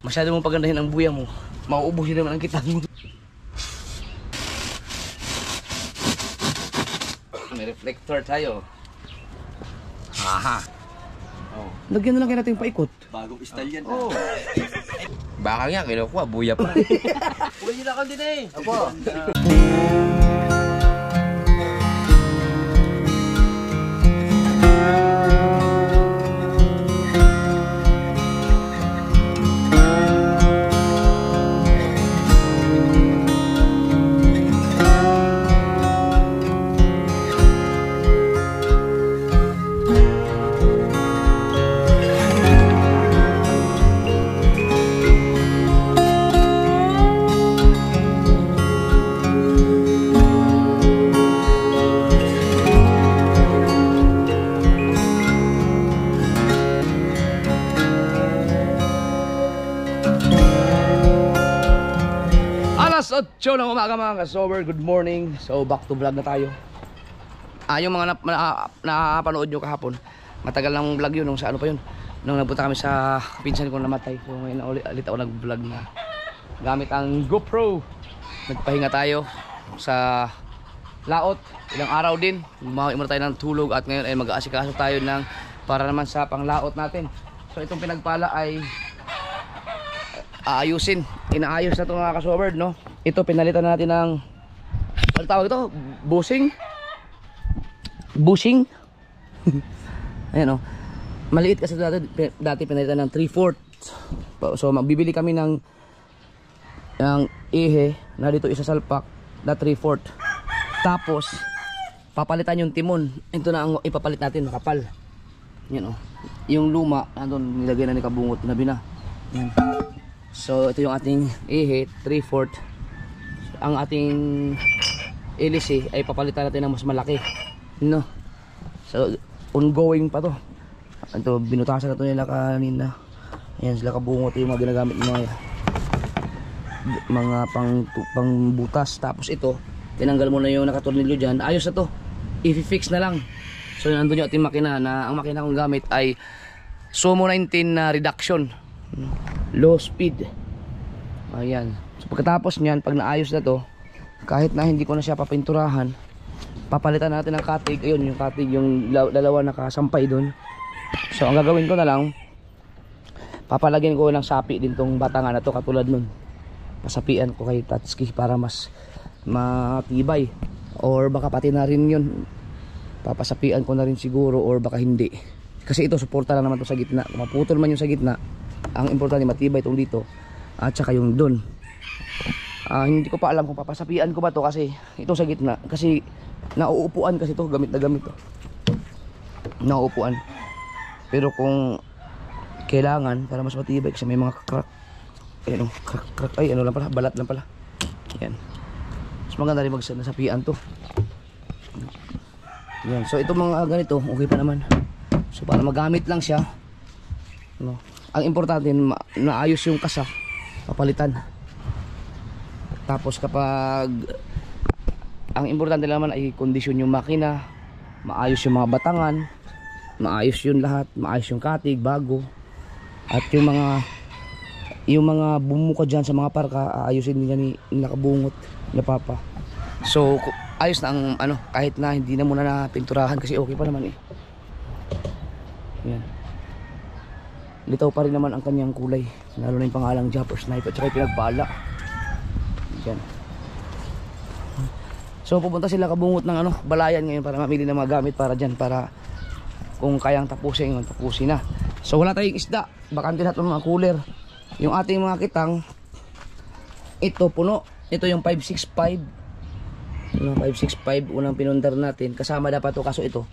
Masyado mong pagandahin ang buya mo, mauubusin naman ang kitang mo. May reflector tayo. Aha. Oh. Lagyan na lang kayo natin paikot. Bagong style yan. Oh. Baka nga, kinukuha, buya pa. Uy, nila ka din eh. Apo. Alas 8 ng umaga mga kasober, good morning. So back to vlog na tayo. Yung mga napanood nyo kahapon, matagal ng vlog yun, nung sa ano pa yun, nung nagpunta kami sa pinsan ko namatay. So ngayon ulit ako nag vlog na gamit ang GoPro. Nagpahinga tayo sa laot, ilang araw din, muna tayo ng tulog. At ngayon ay mag-aasikaso tayo ng para naman sa panglaot natin. So itong pinagpala ay aayusin, inaayos na ito mga kasober, no? Ito pinalitan natin ng, ano tawag ito? Bushing? Ayan o, maliit kasi dati pinalitan ng 3/4. So magbibili kami ng ihe na dito isa salpak na 3/4. Tapos papalitan yung timon. Ito na ang ipapalit natin, makapal. Yan o, yung luma nandun, nilagay na ni Kabungot, nabi na. Yan. So ito yung ating ihe 3/4. Ang ating ilisi ay papalitan natin ng mas malaki, no? So ongoing pa to. Ito binutasan na to nila kanina. Ayan sila Kabungot, yung mga ginagamit ng mga pang butas. Tapos ito tinanggal mo na yung nakatornilyo dyan, ayos na to, i-fix na lang. So nandun yung ating makina, na ang makina kong gamit ay Sumo 19 na reduction, low speed. Ayan. So pagkatapos nyan, pag naayos na to, kahit na hindi ko na siya papinturahan, papalitan natin ng katig. Ayun yung katig, yung dalawa nakasampay dun. So ang gagawin ko na lang, papalagyan ko ng sapi din tong batangan na to, katulad nun. Pasapian ko kay Tatsuki para mas matibay. Or baka pati na rin yun, papasapian ko na rin siguro, or baka hindi. Kasi ito, suporta lang naman to sa gitna. Kung maputol man yung sa gitna, ang importante matibay itong dito at saka yung dun. Hindi ko pa alam kung papasapian ko ba to, kasi ito sa gitna, kasi nauupuan kasi to, gamit na gamit to, nauupuan. Pero kung kailangan para mas matibay, kasi may mga crack, ayun, crack, ay ano lang pala, balat lang pala. Yan, mas maganda rin magsasapian to. Yan. So ito mga ganito, okay pa naman. So para magamit lang siya, no? Ang importante, naayos yung kasa, papalitan. Tapos kapag ang importante naman ay kondisyon yung makina, maayos yung mga batangan, maayos yung lahat, maayos yung katig, bago. At yung mga bumuka dyan sa mga parka, aayusin niya ni Nakabungot, ni Papa. So ayos na ang ano, kahit na hindi na muna na pinturahan, kasi okay pa naman eh. Yan. Litaw pa rin naman ang kanyang kulay, lalo na yung pangalang Jumper Sniper at saka yung pinagpala. Yan. So pupunta sila Kabungot ng balayan ngayon para mamili ng mga gamit para dyan, para kung kayang tapusin yun, tapusin na. So wala tayong isda, bakante lahat ng mga cooler. Yung ating mga kitang, ito puno, ito yung 565. Yung 565 unang pinundar natin, kasama dapat to, kaso ito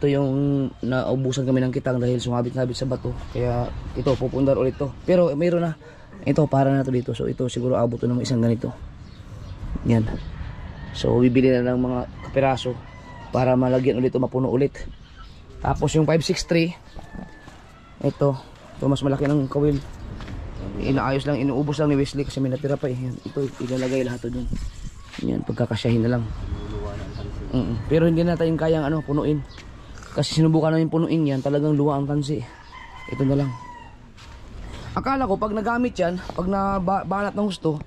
yung naubusan kami ng kitang dahil sumabit-sabit sa bato, kaya ito pupundar ulit to. Pero mayroon na ito, para na to dito. So ito siguro abot to ng isang ganito. Yan. So bibili na ng mga kapiraso para malagyan ulit o mapuno ulit. Tapos yung 563, ito mas malaki ng kawil, inaayos lang, inuubos lang ni Wesley kasi may natira pa eh. Ito ilalagay lahat to dun. Yan, pagkakasyahin na lang. Pero hindi na tayong kayang punuin, kasi sinubukan namin punuin yan, talagang luwa ang tansi. Ito na lang. Akala ko pag nagamit yan, pag nabanat ng gusto,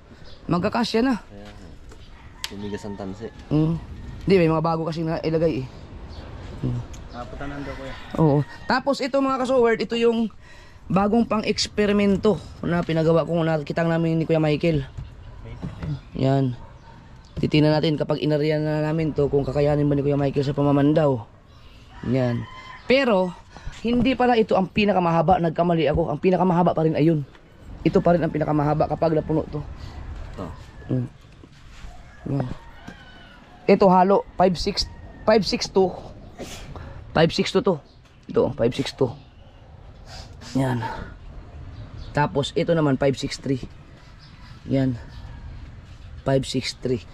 magkakasya na. Kaya, tumigas ang tansi. Hindi, may mga bago kasi na ilagay eh. Naputanan daw kuya. Oo. Tapos ito mga kasowerd, ito yung bagong pang-eksperimento na pinagawa ko, nakitang namin ni Kuya Michael. Yan. Titingnan natin kapag inariyan na namin to kung kakayanin ba ni Kuya Michael sa pamamandaw. Yan. Pero hindi pala ito ang pinakamahaba, nagkamali ako. Ang pinakamahaba pa rin ayun. Ito pa rin ang pinakamahaba kapag napuno to. Yan. Ito halo 562 to. Ito 562. Yan. Tapos ito naman 563. Yan. 563.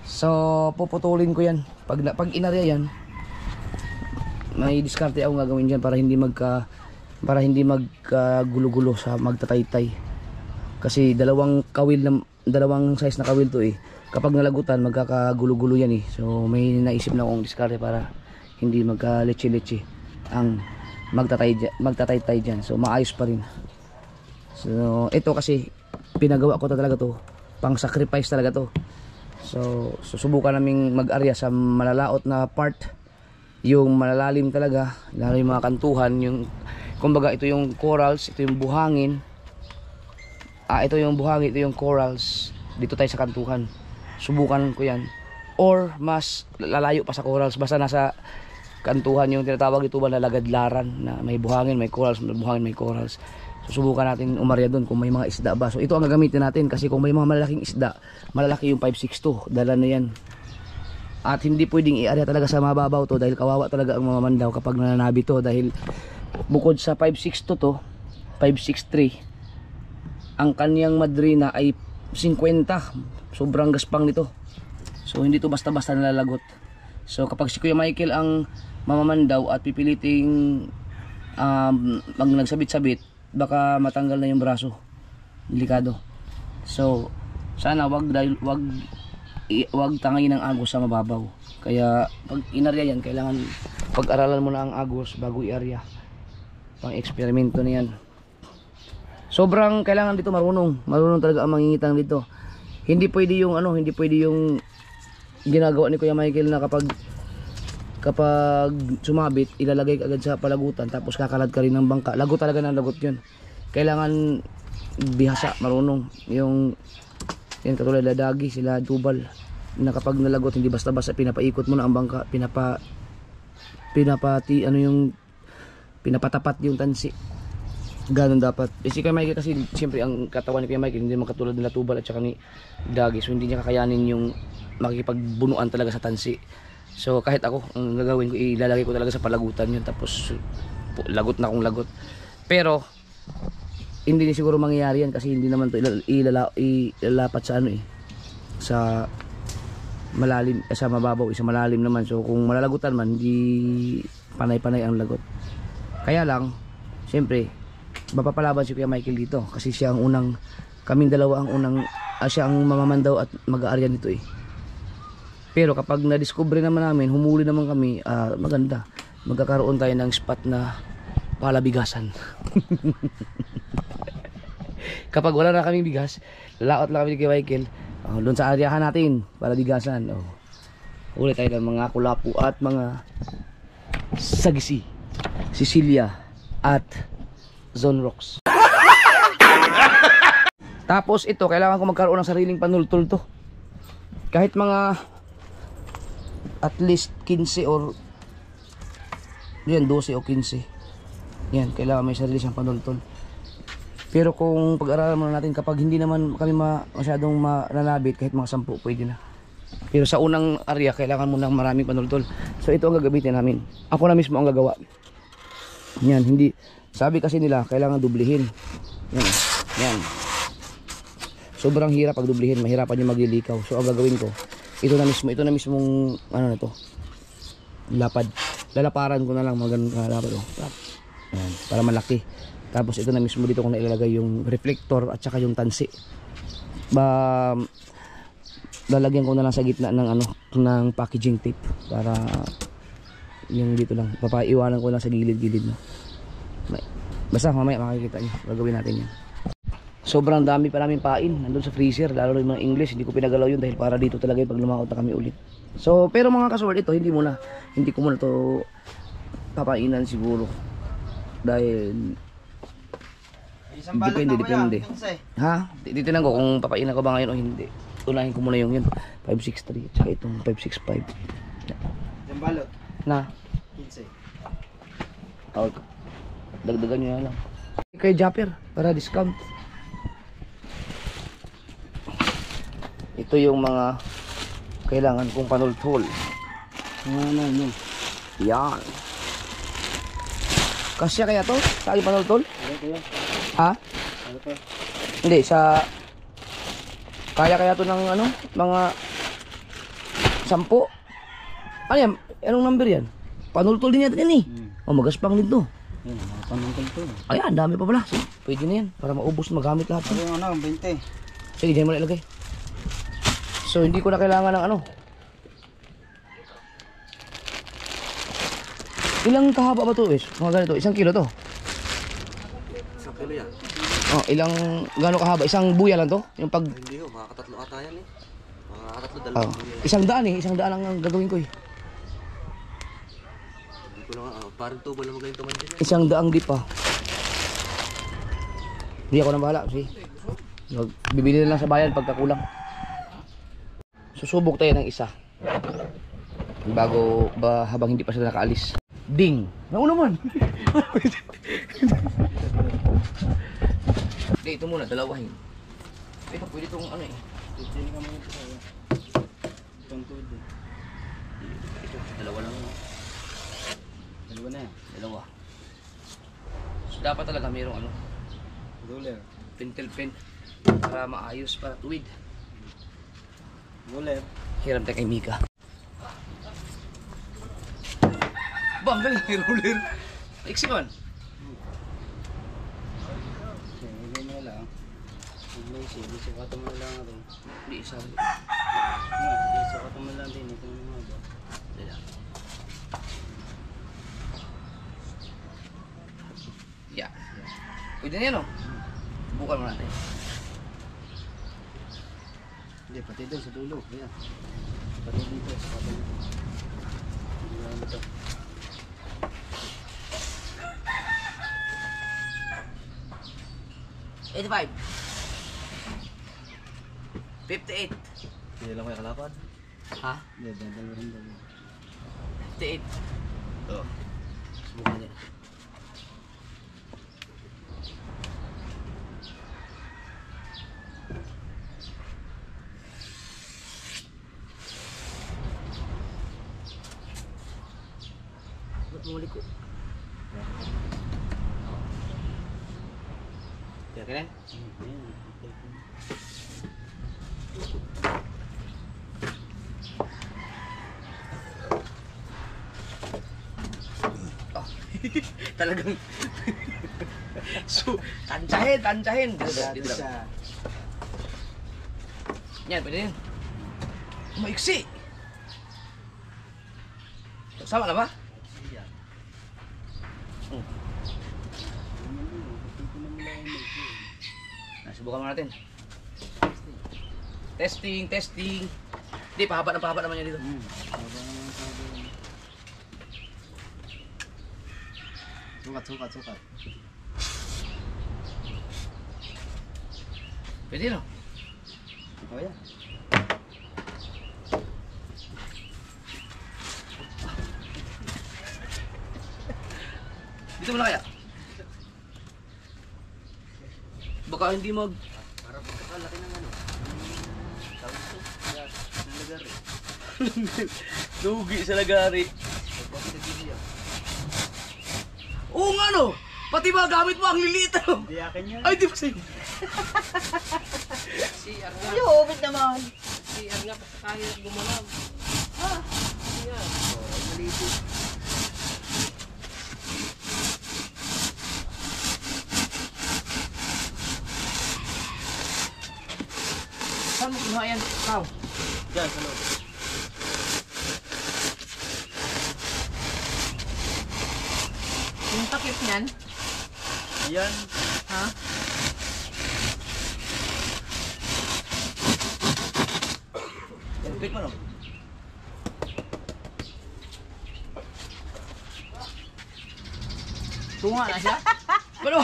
So puputulin ko yan. Pag inarya yan, may diskarte akong gagawin diyan para hindi magkagulo-gulo sa magtataytay. Kasi dalawang size na kawil to eh. Kapag nalagutan magkakagulo-gulo yan eh. So may naisip na akong diskarte para hindi magka-leche-leche ang magtataytay diyan. So maayos pa rin. So ito kasi pinagawa ko talaga to, pang sacrifice talaga to. So susubukan naming mag-arya sa malalaot na part, yung malalalim talaga, lalo yung mga kantuhan, yung kumbaga ito yung corals, ito yung buhangin. Ito yung buhangin, ito yung corals. Dito tayo sa kantuhan. Subukan ko yan. Or mas lalayo pa sa corals, basta nasa kantuhan yung tinatawag ito ba na lagadlaran, na may buhangin, may corals, may buhangin, may corals. Susubukan natin umarya doon kung may mga isda ba. So ito ang gagamitin natin kasi kung may mga malalaking isda, malalaki yung 562, dala na yan. At hindi pwedeng i-area talaga sa mababaw to dahil kawawa talaga ang mamamandaw kapag nananabi to, dahil bukod sa 562 to, 563, ang kanyang madrina ay 50. Sobrang gaspang nito. So hindi to basta-basta nalalagot. So kapag si Kuya Michael ang mamamandaw at pipiliting pag nagsabit-sabit, baka matanggal na yung braso. Delikado. So sana wag tangay ng agos sa mababaw. Kaya pag inarya yan, kailangan pag-aralan mo na ang agos bago i-arya. Pang eksperimento na yan. Sobrang kailangan dito marunong talaga ang mangingitang dito. Hindi pwede yung hindi pwede yung ginagawa ni Kuya Michael na kapag sumabit, ilalagay agad sa palagutan tapos kakalad ka rin ng bangka. Lagot talaga ng lagot yun. Kailangan bihasa, marunong. Yung yan katulad ladagi, sila tubal, na kapag nalagot hindi basta-basta pinapaikot mo na ang bangka, pinapatapat yung tansi. Ganon dapat. Si Kuya Michael kasi siyempre ang katawan ni Kuya Michael hindi naman katulad nila tubal at saka ni Dagi, so hindi niya kakayanin yung makikipagbunuan talaga sa tansi. So kahit ako, ang gagawin ko, ilalagay ko talaga sa palagutan yun, tapos lagot na akong lagot. Pero hindi din siguro mangyayari yan kasi hindi naman to ilalapat sa sa malalim, sa mababaw, sa malalim naman. So kung malalagutan man, hindi panay-panay ang lagot. Kaya lang siyempre mapapalaban si Kuya Michael dito kasi siya ang unang, kaming dalawa ang unang, siya ang mamamandaw at mag-aarya nito eh. Pero kapag na-discover naman namin, humuli naman kami, maganda, magkakaroon tayo ng spot na palabigasan. Kapag wala na kaming bigas, laot lang kami kay Michael, doon sa aryahan natin, palabigasan. Uli tayo ng mga kulapu at mga sagisi, Sicilia at Zone Rocks. Tapos ito, kailangan ko magkaroon ng sariling panultol to. Kahit mga at least 15 or yan 12 o 15. Yan, kailangan may sarili siyang panultol. Pero kung pag-aralan muna natin, kapag hindi naman kami masyadong mananabit, kahit mga 10 pwede na. Pero sa unang area, kailangan muna maraming panultol. So ito ang gagamitin namin. Ako na mismo ang gagawa. Yan, hindi. Sabi kasi nila, kailangan dublihin. Yan, yan. Sobrang hirap pag dublihin, mahirapan yung maglilikaw. So ang gagawin ko, ito na mismong na to, lapad. Lalaparan ko na lang mga ganun kalapad. Yan, para malaki. Tapos ito na mismo dito ko na ilalagay yung reflector at saka yung tansi. Lalagyan ko na lang sa gitna ng ng packaging tape para yung dito lang. Papaiwanan ko lang sa gilid-gilid. Basta mamaya makikita niyo. Gagawin natin yan. Sobrang dami pa namin pain nandun sa freezer, lalo na yung mga English. Hindi ko pinagalaw yun dahil para dito talaga yung pag lumakot na kami ulit. So pero mga kasword, ito hindi ko muna to papainan siguro dahil depende. Ha? Titinan ko kung papainan ko ba ngayon o hindi. Unahin ko muna yung yun 563 at saka itong 565 Jambalot. na 15. oh, dagdagan nyo na lang kay Japper para discount. Ito yung mga kailangan kong panultol. Yan. Kasya kaya to? Sa aking panultol? Ha? Hindi, sa kaya to ng ano? Mga 10. Ano yan? Anong number yan? Panultol din yan eh. O magaspang din to. Yan, panungkol to. Ayan, dami pa pala. So, pwede na yan para maubos, magamit lahat. Ano yung ano, 20. Sige, dyan mo na ilagay. So, hindi ko na kailangan ng ano. Ilang kahaba ba to, Wes? Mga ganito, 1 kilo to. 1 kilo yan. Oh, ilang gano'ng kahaba? Isang buya lang to? Yung pag Hindi ho, makakatatlo ata yan eh. Makakatatlo, oh, dalawang buya. 100 eh, 100 lang ang gagawin ko eh. Hindi ko lang, parang tubo lang magaling tuman din yan. 100 di pa. Hindi ako na bahala, see. Bibili na lang sa bayan pagka kulang. Susubok tayo ng isa. Bago ba habang hindi pa sila nakaalis. Ding! Nauna man! Hindi, ito muna, dalawahin. Ito, pwede itong ano eh. Tinig ka muna ito sa'yo. Itong tuod eh. Ito, dalawa lang. Dalawa na yan. Dalawa. So, dapat talaga mayroong ano, Ruler. pentel pen para maayos, para tuwid. Ruler. Hiram tayo kay Mika. Bang, galing, may ruler. Iksi man. Okay, higay mo na lang. Higay siya, isukatan mo na lang rin. Hindi, isa. Isukatan mo lang din. Ito mo ba? Dala. Yeah. Pwede na yan o. Bukan mo natin. Hindi, pati doon sa dulo. Ayan. Pati dito, isukatan mo. Higay mo ito. $85. 58. Hindi lang kayo kalapad. Ha? Hindi, dadalo rin dalo. 58. Oh. Subukan niya. Ba't bumalik ko? Kaya ka na? Oh. Talagang so, tansyahin. Dito lang. Yan, pwede yun. Maiksi. Sama na ba? Subukan mo natin. Testing. Hindi, pahaba naman yan dito. Sukat. Pwede no? Oh, yan. Dito mo na kaya? Baka hindi mag... Para pagkakalaki ng ano. Tawag ito. Ng lagari. Lugi sa lagari. Pagpapit na gini yan. Oo nga no! Pati ba gamit mo ang liliit ano? Hindi akin yan. Ay, di ba sa'yo? CR nga. Yo, obit naman. CR nga, kahit gumalaw. CR. Malito. Saan mo kinuha yan? Ikaw? Diyan, sa loob. Yung takip niyan. Ayan. Ha? Click mo no. Tunga na siya? Ano?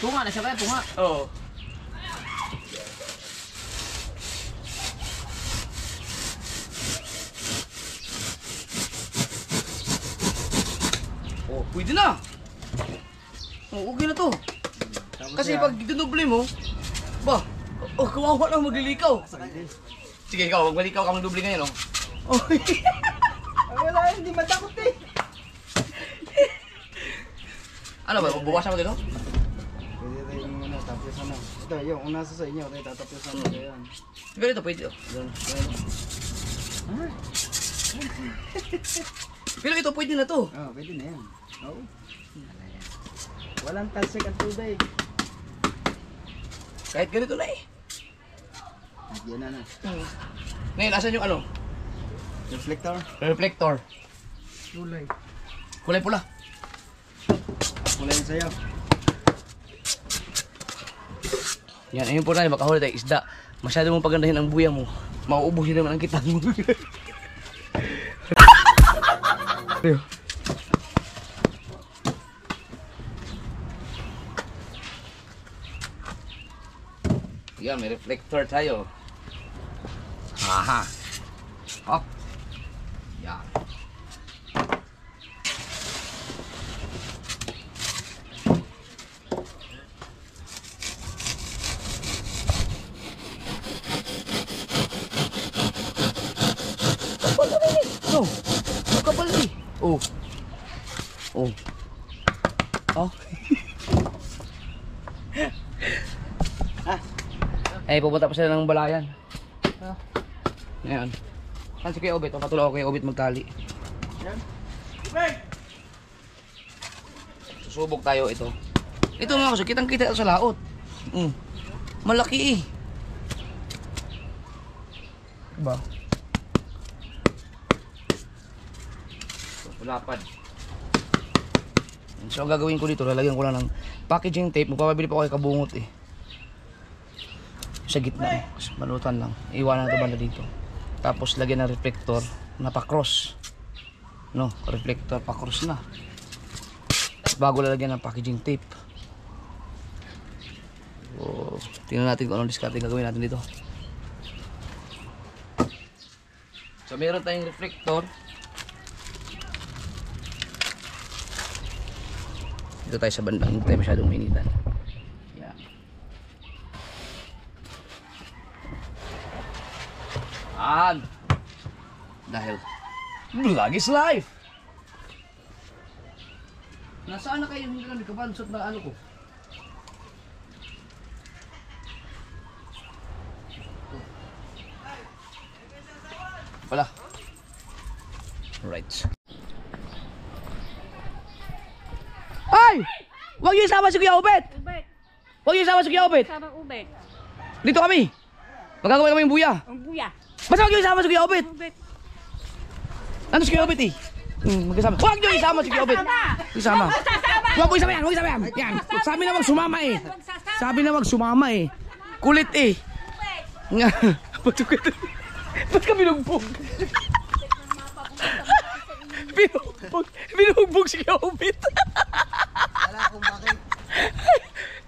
Tunga na siya kaya, tunga. Oo. Oh, pwede na. Oh, okay na to. Kasi pag dinuble mo, ba, kawawa lang maglilikaw. Sige, ikaw, maglilikaw ka magduble ngayon, oh. Oh. Wala, hindi matakot eh. Ano ba, buwasan mo dito? Pwede tayo yung ano, tapos ano. Ito, yung una sa inyo, tayo tatapos ano yan. Ganito, pwede, oh. Pero ito, pwede na to. Oh, pwede na yan. Oo. Walang talsik at tubig. Kahit ganito na eh. Yan na na. Ngayon, asan yung ano? Reflector. Reflector. Kulay. Kulay pula. Kulay yun sa'yo. Yan, ayun po na, makahuli tayo isda. Masyado mong pagandahin ang buya mo. Mauubusin naman ang kitang mo. Yan, may reflector tayo. Aha. Hop. Yan. Kapal na rin eh. No. Kapal eh. Oh. Oh. Oh. Eh, pupunta pa sila ng balayan. Ngayon. Saan si Kuya Obet? Papatulog ako kay Obet magtali. Susubok tayo ito. Ito mga kasi, kitang kita sa laot. Malaki eh. Diba? Lapad. So ang gagawin ko dito, lalagyan ko lang ng packaging tape. Magpapabili pa ako kay Kabungot eh. Sa gitna, malutan lang. Iwanan ito banda dito. Tapos lagyan ng reflector na pa-cross. No, reflector pa-cross na. Bago lalagyan ng packaging tape. So, tingnan natin kung anong diskarte gagawin natin dito. So meron tayong reflector. Dito tayo sa bandang, hindi tayo masyadong mainitan. Yan. Dahil vlog is life. Nasaan na kayo? Hindi na nagkabansot na ano ko. Wala. Right. Ay! Huwag niyo isama si Kuya Obet! Ubet. Huwag niyo isama si Kuya Obet! Sama ubet. Dito kami! Magagawa kami yung buya! Ang buya. Basta huwag niyo isama si Kuya Obet! Ubet. Nandun si Kuya Obet eh! Magkasama. Huwag niyo isama si Kuya Obet! Isama! Huwag mo isama yan! Huwag isama yan! Yan! Sabi na wag sumama eh! Sabi na wag sumama eh! Kulit eh! Nga! Ba't ka binugbog? Binugbog si Kuya Obet! Wala kung bakit.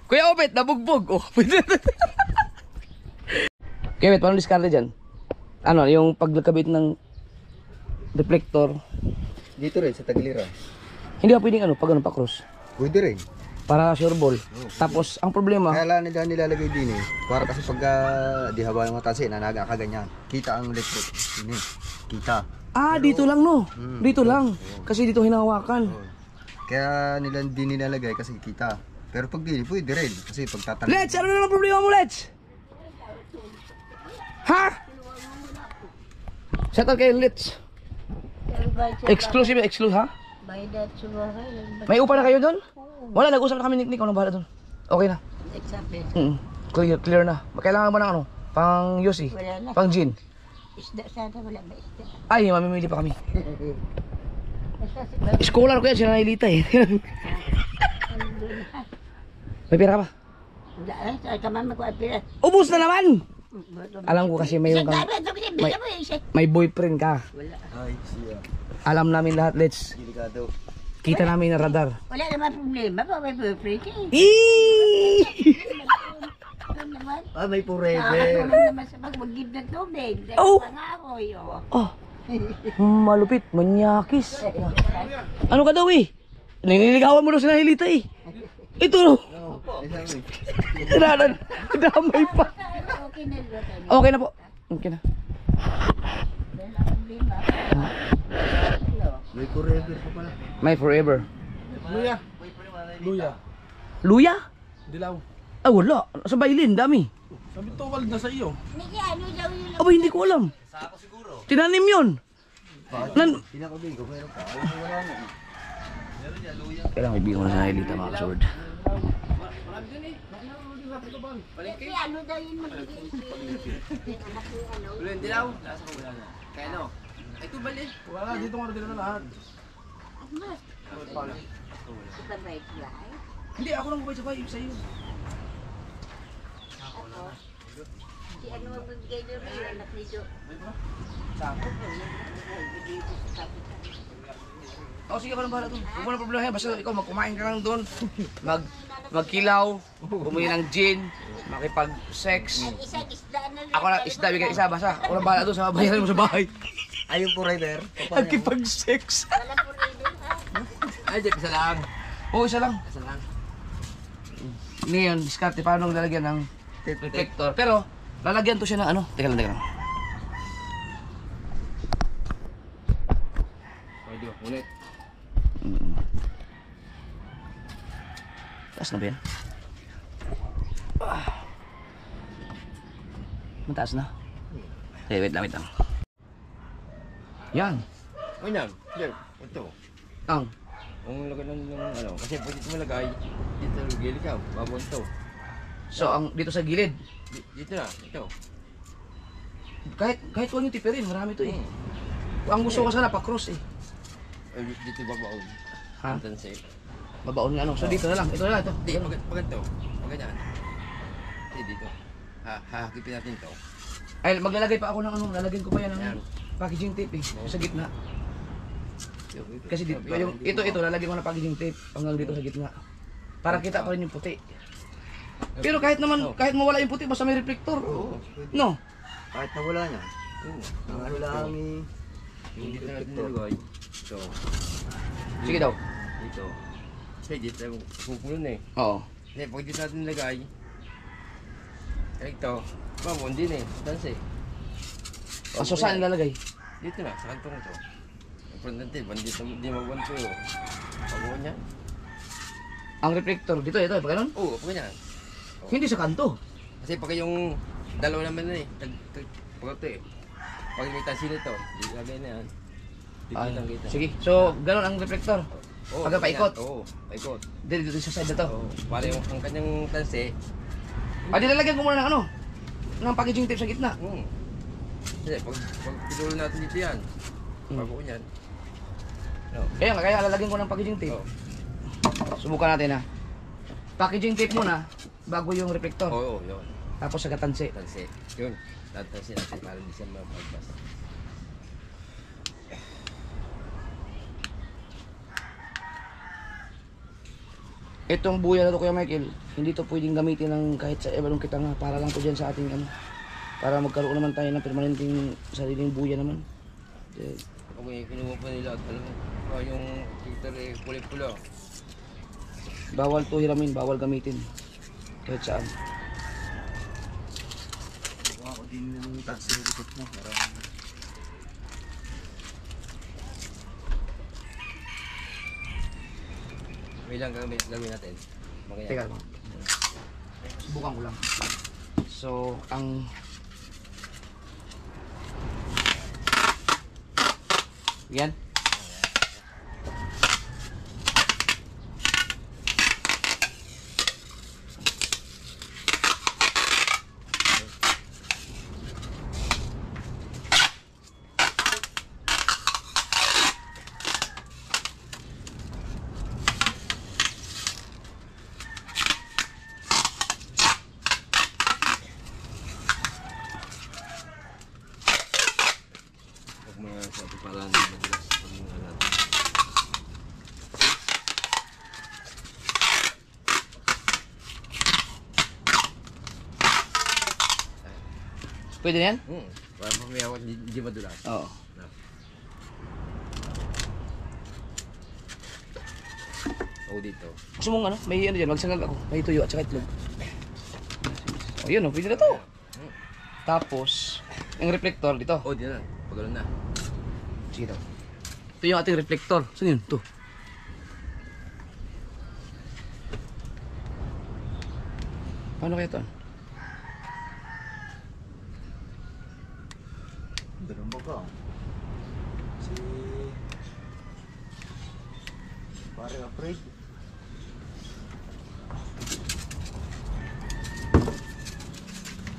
Kuya Obet, nabugbog! Oh, Kuya Obet, paano diskarte dyan? Ano, yung pagkabit ng reflector, Dito rin sa Tagiliran. hindi ka pwedeng ano, pag ano, pa-cross. Pwede rin. Para sure ball. Tapos, ang problema, Kaya nila nilalagay din eh. Para kasi pagka di haba yung matansi, nanaga ka ganyan. Kita ang electric. Ini. Kita. dito lang no. Dito lang. Kasi dito hinahawakan. Oh. Kaya nila di nilalagay kasi kita. Pero pag di, pwede rin. Kasi pag tatanong. Let's, ano na ang problema mo, Let's? Ha? Shout out kayo, Let's. Exclusive, ha? May upa na kayo doon? Wala, nag-usap na kami ni Nick. Ano bahala doon? Okay na. Clear na. Kailangan ba ng ano? Pang Yossi? Wala na. Pang Gin? Isda sana, wala ba isda? Ay, mamimili pa kami. Scholar ko yan, sila nailita eh. May pera ka ba? Wala, ay ka man magpapira. Ubus na naman! Alam ko kasi may may boyfriend ka. Wala. Ay, siya. Alam namin lahat, let's. Delikado. Kita namin na radar. Wala naman problema pa, may boyfriend siya. Eee! Ano naman? Ah, may forever. Nakakatulong naman sa pag-give ng tubig. Oh! Pangakoy, oh. Oh, malupit, manyakis. Ano ka daw eh? Niniligawan mo daw si Nahilita eh. Ito, damay pa. Okay na ba tayo? Okay na po. Okay na. Wala problema. May forever pa pala. My forever. Luya. Luya. Luya? Dilaw. Ah, wala. Sa bailin, dami. Sabi tuwal na sa iyo. Hindi, ano daw yun? Aba, hindi ko alam. Tinanim yun. Pinakabing ko, pero pa. Ay, wala na. Kailangan may bigyan ko na sa Nahilita mga kasword. Kasi ano daw yun magiging Ulan dilaw. Lasa ko wala na. Kaya no. Ay tubal eh. Wala dito nga rin na lahat. Sabay fly. Hindi, ako lang sabay sa iyo. Si ano magbigay doon rin, anak nito. Oh, sige, ako lang bahala doon. Huwag mo na problema. Basta ikaw, magkumain ka lang doon. Magkilaw, bumili ng gin, makipag-sex. Isang isda na lang. Ako lang, isda, bigyan isa, basta. Ako lang bahala doon sa bayaran mo sa bahay. Ay, yung forever. Nagkipag-sex. Wala po rin doon, ha? Ay, Jeff, isa lang. Oo, isa lang. Isa lang. Ngayon, diskarte, paano lalagyan ng reflector. Pero, lalagyan to siya ng ano. Teka lang, teka lang. Pwede ba? Ulit. Taas na ba yan? Mataas na. Okay, wait lang, wait lang. Yan. O yan. Jeff, ito. Ang. Kung lagay ng ano, kasi pwede ito malagay. Dito, gilid ka. Babon to. So, ang dito sa gilid. Dito na, ito. Kahit huwag yung tipirin, marami to eh. Ang gusto ko sana, pa-cross eh. Ay, dito babaon. Ha? Tanse. Babaon nga ano. So, dito na lang. Ito na lang, ito. Hindi, pag ito. Pag ganyan. Hindi, dito. Hahakipin natin to. Ay, maglalagay pa ako ng ano. Lalagyan ko pa yan Yan. ng packaging tape eh. Sa gitna. Kasi dito, ito, lalagyan ko ng packaging tape hanggang dito sa gitna. Para kita pa rin yung puti. Pero kahit naman, kahit mawala yung puti, basta may reflector. No? Kahit nawala niya. Oo. Ang ano lang eh. Yung dito natin nilagay. Ito. Sige daw. Dito. Kasi dito pupuno na eh. Oo. Hindi, pag dito natin nilagay. Ito. Babon din eh. Tanse. So saan ilalagay? Dito na, sa kantong ito. Importante, bandito di mabanto yun. Pagbuo niya. Ang reflector dito, ito, pag ganun? Oo, pag ganyan. Hindi sa kanto. Kasi pag yung dalawa naman na eh. Pag ito eh. Pag may tansin ito, ilagay na yan. Ah, Kita. sige. So, ganun ang reflector. Oo, Pagka paikot. Oo, paikot. Dito sa side na to. Oo, para yung ang kanyang tanse. Ah, dilalagyan ko muna ng ano? Ng packaging tape sa gitna. Kasi pag pinulo natin dito yan. Pagbuo niyan. No. Kaya lalagyan ko ng packaging tape. Oo. Subukan natin ha. Packaging tape muna bago yung reflector. Oo, yun. Tapos sa katansi. Tanse. Yun. Tatansin natin para hindi siya mapagpas. Itong buya na to, Kuya Michael, hindi to pwedeng gamitin ng kahit sa ebalong kita nga. Para lang to dyan sa ating ano. Para magkaroon naman tayo ng permanenteng sariling buya naman. Kung may kinuha pa nila, alam mo, yung filter eh, kulay-pula. Bawal to hiramin, bawal gamitin. Kahit saan. Kuha ko din ng taxi na likot mo. Parang May lang gagawin natin. Teka lang. Subukan ko lang. So, ang yan. Pwede na yan? Para mamaya ako, hindi madulas. Oo. O dito. Gusto mong ano? May ano dyan, magsangag ako. May tuyo at saka itlog. O yun o, pwede na to. Tapos, yung reflector dito. O, di na. Pagano'n na. Sige daw. Ito yung ating reflector. Saan yun? Ito. Paano kaya ito? Ganun ba ka? Si... Parang afraid.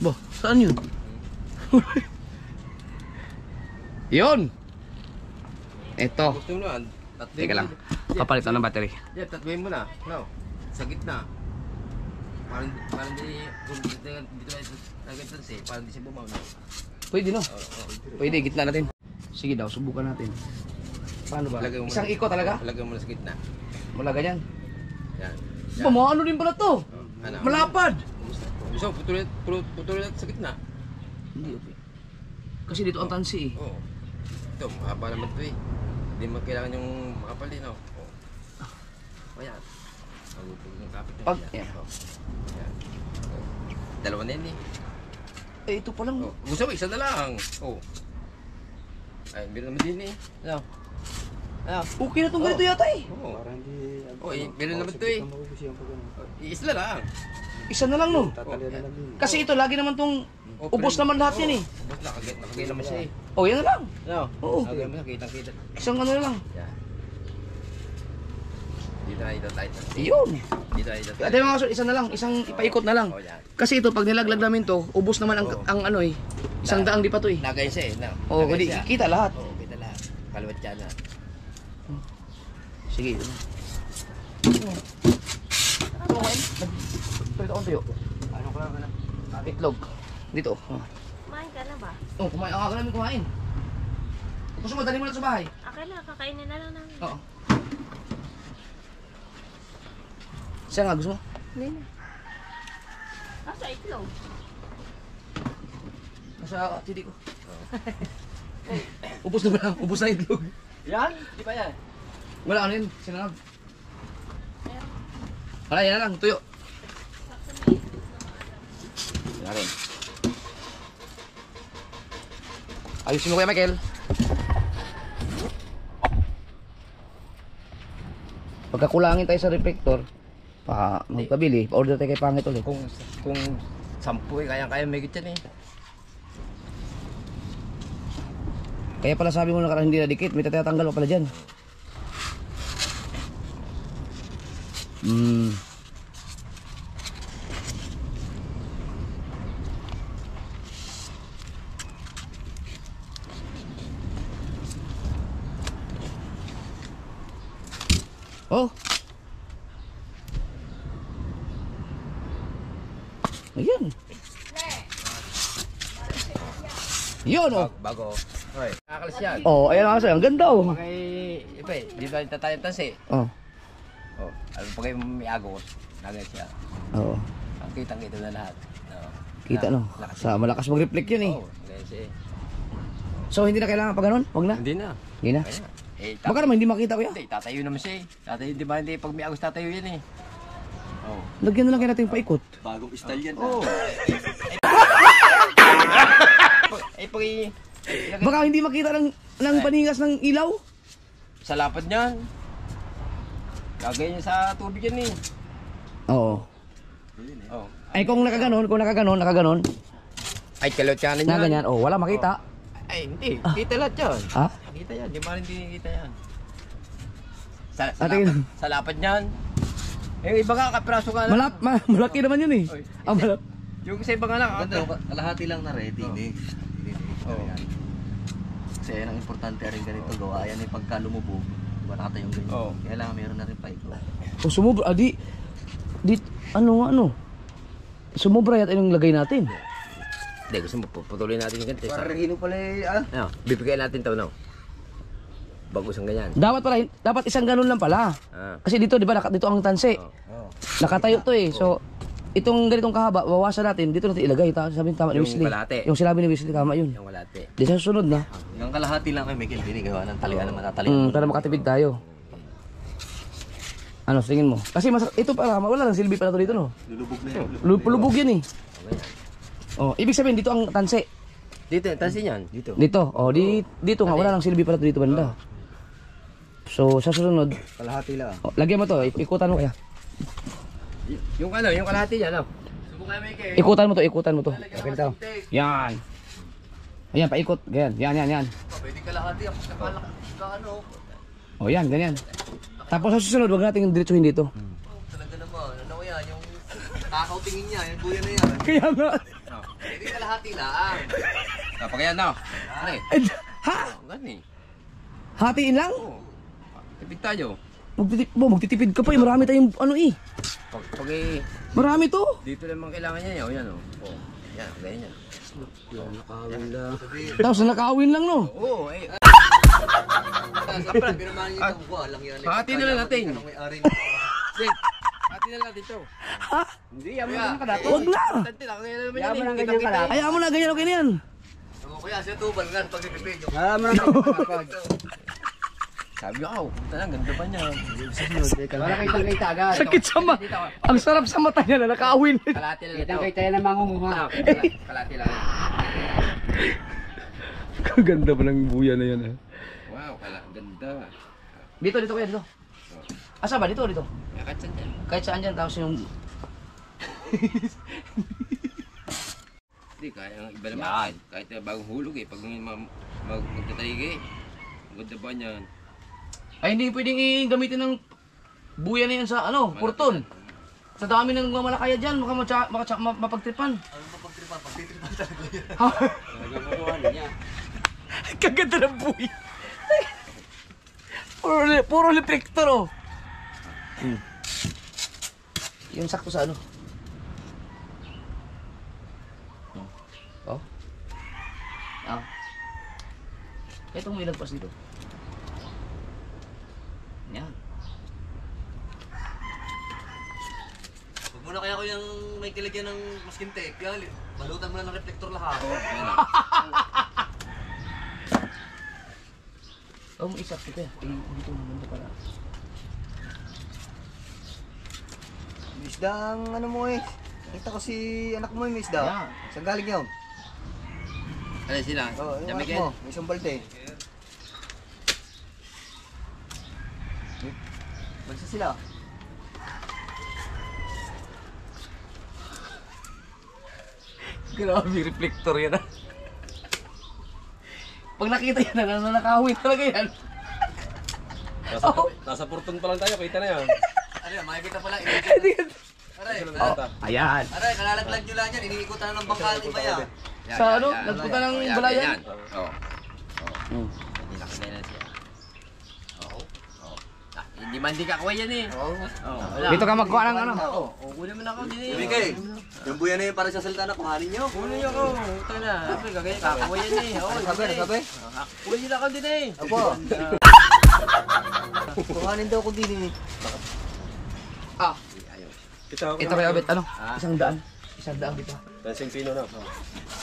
Bo, saan yun? Yun! Ito. Gusto mo naman. Teka lang. Kapalitan ng battery. Yeah, tatluin mo na. No. Sa gitna. Parang di... Kung dito agad tansi, parang di siya bumaw na. Pwede no? Pwede, gitna natin. Sige daw, subukan natin. Paano ba? Lagay mo Isang muna. iko talaga? Lagay mo na sa gitna. Wala ganyan. Yan. Ano din pala to? Ano? Malapad! Gusto mo, putulin natin sa gitna. Hindi, okay. Kasi dito ang tansi eh. Oo. Ito, mahaba naman ito eh. Hindi mo kailangan yung makapal din, no? Oo. O yan. Magupag ng kapit na Pag, yan. yan. Oo. Yan. Oo. Dalawa na yun eh. Eh, ito pa lang. Oh, gusto mo, isa na lang. Oh. Ay, meron naman din eh. Ano? Ano? Okay na itong ganito yata eh. Oo. Parang hindi... Oh, meron naman ito eh. Magugusiyan pa ganun. Isa na lang. Isa na lang no. Tatalian na lang din. Kasi ito, lagi naman tong ubos naman lahat yan eh. Ubos na, nakagay naman siya eh. Oh, yan na lang. Ano? Oo. Nakagay mo na, kitang-kita. Isang ano na lang. Yan. Dito na, dito tayo. Yun. Dito na, dito tayo. Ate mga kaso, isa na lang. Isang ipaikot na lang. Oh, yan. Kasi ito, pag nilaglag namin to, ubos naman ang ano eh. Isang daang di pa to eh. Nagay siya eh. No? Oh, Nagay hindi siya. kita lahat. Oo, kita lahat. Kalawat siya na. Sige. Ano kain? Ito akong tuyo. Ano ka lang? Itlog. Dito. Oh. Kumain ka na ba? Oh, kumain. Ang aga namin kumain. Gusto mo, dali mo na sa bahay. Okay na, kakainin na lang namin. Oo. Siya nga, gusto mo? Hindi na. Nasa itlog. Nasa titi ko. Ubus na ba? Ubus na itlog. Yan? Di ba yan? Wala ano yun, sinangag. Wala, yan na lang, tuyo. Yan na rin. Ayusin mo kaya, Michael. Pagkakulangin tayo sa reflector, magpabili, pa-order tayo kay Pangit ulit. Kung 10 eh, kaya may gityan eh. Kaya pala sabi mo nakaraan hindi nadikit, may tatanggal pa pala dyan. Oh. Ayan. Yun oh. Bago. Hoy, nakakalas yan. Oh, ayan nga sa'yo. Ang ganda oh. Kay, ipa eh, di ba tatayan tansi? Oh. Oh, alam pa kayo may agos. Nagay siya. Oo. Ang kitang-kita na lahat. No. Kita no. Sa malakas mag-reflect yun eh. Oo, nagay siya eh. So hindi na kailangan pa ganun? Huwag na? Hindi na. Hindi na? Kaya. Eh, Baka naman hindi makita ko yan. Hindi, tatayo naman siya eh. Tatayo, di ba hindi pag may agos tatayo yan eh. Oh. Lagyan na lang kayo natin yung paikot. Bagong style yan. Oh. Eh, pag Baka hindi makita ng paningas ng ilaw. sa lapad niyan. Lagay niya sa tubig yan eh. Oo. Oh. Ay kung nakaganon. Ay, kalotyanan Na yan. ganyan, oh, wala makita. Ay, hindi. Kita lahat yan. Ha? Kita yan. Di ba hindi kita yan? Sa, Tingin. sa lapad niyan. Eh, iba nga, kapraso ka lang. Malaki naman yun eh. Oy. Ang malap. Yung sa iba nga lang. Kalahati lang na ready. Oh. Hindi. Oo. Kasi yan ang importante rin ganito gawa. Yan ay pagka lumubog. Diba nakatayong ganyan. Oo. Kailangan meron na rin pa ito. Oh, sumubra. Ano. Sumubra yata yung lagay natin. Hindi, gusto mo, putuloy natin yung ganito. Parang hino pala eh. Ano, bibigyan natin to, no? Bagus ang ganyan. Dapat isang ganun lang pala. Ah. Kasi dito, di ba, dito ang tansi. Oh. Nakatayo to eh. So, itong ganitong kahaba, bawasan natin, dito natin ilagay. Sabi tama ni Yung Wesley. kalahati. Yung sinabi ni Wesley, tama yun. Yung walate. Di sa susunod na. Yung kalahati lang kay Miguel, gawa ng talian na matatalian. Para makatipid tayo. Ano, tingin mo? Kasi ito para, wala lang silbi pala to dito, no? Lulubog na yun. Lubog yan eh. Oh, ibig sabihin dito ang tanse. Dito, tansin yan. Dito. Dito. Oh, dito nga wala lang silbi pala to dito banda. So sa susunod, Kalahati lang. oh, lagyan mo to, ikutan mo kaya. Yung ano, yung kalahati niya, ano? Ikutan mo to, ikutan mo to. Ganito. Yan. Ayan, paikot. Ganyan. Yan. Pwede kalahati ako sa ano. Oh, yan, ganyan. Tapos sa susunod, wag natin diretsuhin dito. Talaga naman. Ano yan? Yung takaw tingin niya. Yung buya na yan. Kaya nga. Pwede kalahati lang. Kapag yan, no? Ano eh? Ha? Gani. Hatiin lang? Oo. Tipid tayo. Magtitipid ka pa eh. Marami tayong ano eh. Pag eh, Marami to. dito naman kailangan niya, yan, o. Oh. Yan, ganyan. Nakawin lang. Tapos nakawin lang no. Oo, eh. Siyempre, pinamahan niyo ito. Walang yan. Hati na lang natin. Anong may-ari Sik, hati na lang dito. Ha? Hindi, yaman naman ka dato. Wag na. Tante lang, kaya naman yan eh. Kita-kita eh. Ayaw mo na ganyan okay na yan. Kaya siya tubal nga pag ipipid. Sabi ko, punta lang, ganda pa niya. Para kitang-kita agad. Sakit sa mata. Ang sarap sa mata niya na nakawin. Kalati lang ito. Kitang-kita yan ang mangunguha. Kalati lang. Kaganda pa ng buya na yan eh. Wow, ganda. Dito kaya dito. Asa ba? Dito. Nakatsan dyan. Kahit saan dyan, tapos yung... Hindi, kaya ang iba naman. Kahit na bagong hulog eh. Pag magtatalig eh. Ang ganda pa niyan. Ay, hindi pwedeng gamitin ng buya na yan sa ano, purton. Sa dami ng mamalakaya dyan, mapagtripan. Ano mapagtripan? Pagtitripan talaga yan. Nagkakaroon niya. Kaganda ng buya. Puro reflector oh. Yung sakto sa ano? Oh. Ah. Itong may lagpas dito. Yan. Huwag muna kaya ko yung may kilagyan ng masking tape. Yan, balutan mo na ng reflector lahat. Oh, may isa dito eh. Dito naman para. Misda ang ano mo eh. Nakita ko si anak mo eh, Misda. Yeah. Saan galing yun? Ano sila? Oo, yung anak Jamigel? mo. May isang balde. Balsa sila. Grabe, reflector yan ah. Pag nakita yan, nakakawin talaga yan. Nasa purton pa lang tayo, kita na yan. Ano yan, makikita pala. Aray, Ayan. aray, kalalaglag nyo lang yan. Iniikutan na ng bangka ni Baya. Sa ano? Nagpunta ng balayan? Oo. Hindi na kinailan siya. Oo. Hindi man di kakuha yan eh. Oo. Dito ka magkuha ng ano? Oo. Kunin mo na ako din eh. Bigay. Yung buya na yun para sa salita na kuhanin nyo. Kunin niyo ako. Ito na. Sabi kagaya kakuha yan eh. Oo. Sabi, sabi. Kunin niyo na ako din eh. Apo. Kuhanin daw ko din eh. Ah, Ito ito kaya abit ano? Isang daan. Isang daan dito. Dancing pino na.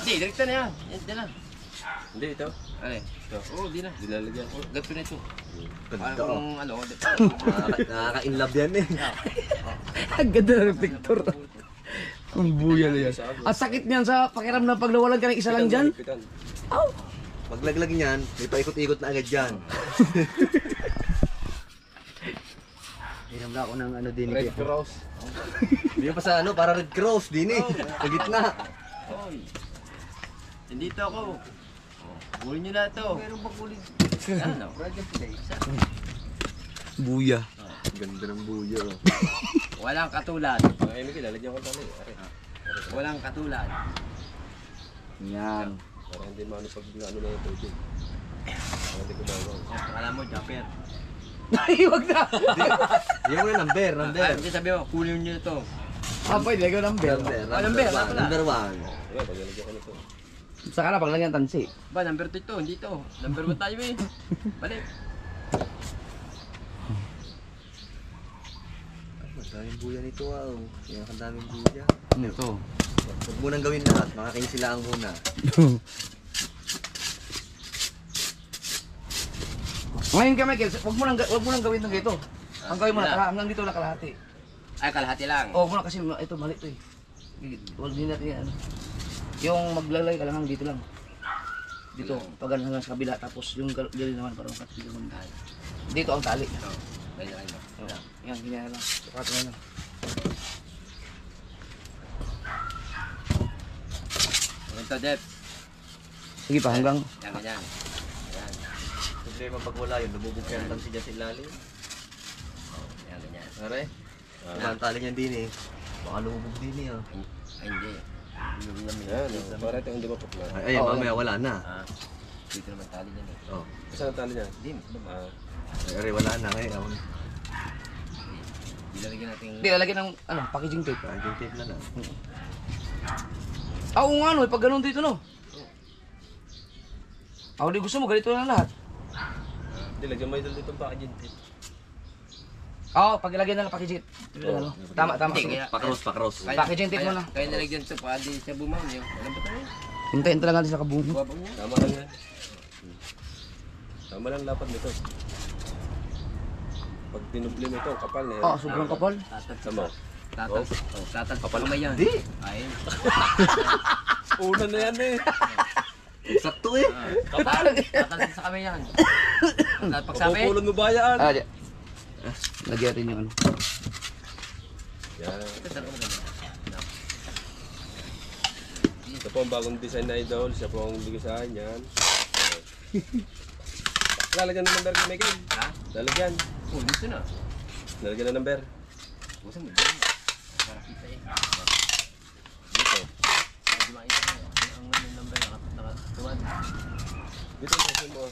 Hindi, direkta na yan. Yan na. Hindi, ito. Ano Oo, di na. Dilalagyan. Ganito na ito. Ganda Kung ano. Nakaka-inlove yan eh. Ang ganda ng reflector. Ang buya na yan. Ang sakit niyan sa pakiramdam pag nawalan ka ng isa lang dyan. Aw! Paglaglag niyan, may paikot-ikot na agad dyan. Hiram na ako ng ano din. Red Cross. Hindi pa sa ano, para Red Cross din eh. Sa gitna. Oy. Nandito ako. Kunin niyo na ito. Meron pa kulit. Ano? Buya. Ganda ng buya. Walang katulad. Ay, Miguel, lalagyan ko tali. Walang katulad. Yan. Para hindi maano pag ano na ito. Hindi ko bago. Alam mo, Japper. Ay, wag na! Yung mo number, number. Hindi sabi mo, kunin niyo ito. Ah, pwede. Lagyan ng bell. Number one. Number one. Ayan, paglalagyan ko nito. Saka na, paglagyan tansi. Ba, number 2 ito, hindi ito. Number 1 tayo eh. Balik. Daming buya nito oh. Yan ang daming buya. Ito. Huwag mo nang gawin lahat, makakainsilaan muna. Ngayon ka, Michael, wag mo nang gawin ng ganito. Ang gawin mo na, hanggang dito lang kalahati. Ay, kalahati lang. Oo, muna kasi ito mali ito eh. Huwag din natin yan. Yung maglalay ka lang hanggang dito lang. Dito, pag hanggang sa kabila, tapos yung gano'n naman parang katilo mo na. Dito ang tali. Oo. Ganyan lang. Yan, ganyan lang. Sukat na lang. Ito, Jeff. Sige pa, hanggang. Yan, ganyan. Yan. Problema pag wala yun, lumubog lang siya sa ilalim. Yan, ganyan. Pare, ang tali niyan din eh. Baka lumubog din eh oh. Ay, hindi. Yan, para ito hindi mapukla. Ay, mamaya wala na. Ah, dito naman tali niyan eh. Oh. Saan ang tali niya? Dim. Ay, wala na ngayon. Ilalagyan natin. Hindi, lalagyan ng packaging tape. Packaging tape na lang. Oo nga no, pag ganun dito no. Ako di gusto mo, ganito na lahat. Hindi, lagyan mo ito dito ang packaging tape. Oo, pag ilagyan na ng packaging tape. Ano? Tama. Hindi, kaya- Pakros. Packaging tape mo na. Kaya nalagyan ito pa, di siya bumaon yun. Alam ba tayo? Hintayin talaga natin sa kabungo. Buwabang niya. Tama lang yan. Tama lang lapad nito. Pag dinubli mo ito, ang kapal na yan. Oo, sobrang kapal. Sama. Tatal pa pala yan. Hindi. Ay. Una na yan eh. Sakto eh. Tatal sa kami yan. Pagsabi. Pupulon mo ba yan? Ah, lagyan natin yung ano. Yan. Ito sa mga. Ito po ang bagong design na idol. Siya po ang bigay sa akin yan. Lalagyan ng number kay Michael. Ha? Lalagyan. Oh, dito na. Lalagyan ng number. Busan mo dyan. Para kita eh. Dito. Di ba ito ang number nakatuwan. Dito ang session mo.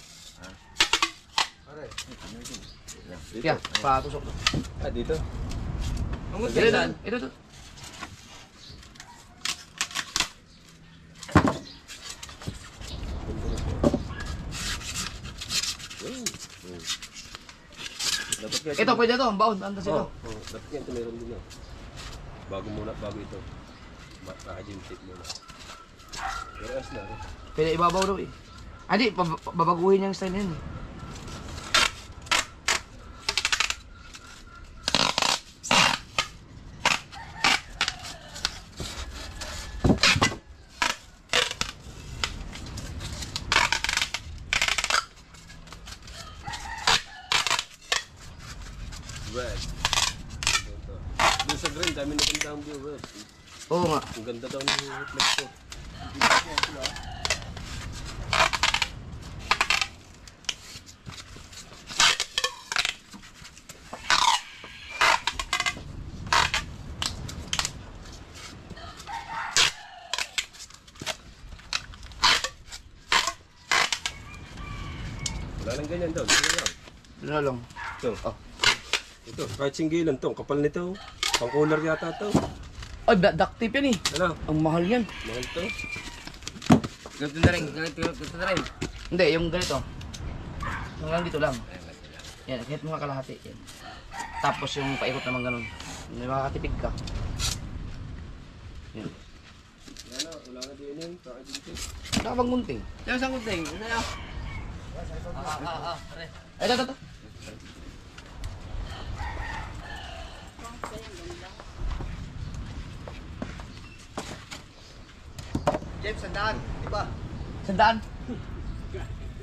Dito. Kaya, patusok to. Ah, dito. Ang Ito, gusto ito. Dapat kaya Ito, pwede to. Baon, andas ito. dapat kaya ito meron din. Bago ito. Packaging tape muna. Pero as na. Pwede ibabaw daw eh. Ah, di, babaguhin yung style na yun eh. Red. Doon sa green, dami naganda ang viewers. Oo nga. Ang ganda daw ng reflex ko. Wala nang ganyan daw. Ganyan lang. Ano lang. Ito. Ito, kahit singgilan to. Ang kapal nito. Pang cooler yata to. Ay, duct tape yan eh. Ano? Ang mahal yan. Mahal to. Ganito na rin. Ganito na rin. Hindi, yung ganito. Hanggang dito lang. Yan, kahit mga kalahati. Yan. Tapos yung paikot naman ganun. May makakatipid ka. Yan. Wala na din yun. Packaging tape. Nakabang munting. Yung isang kunting. Ano na? Ay, ito. James, sandaan. Diba? Sandaan.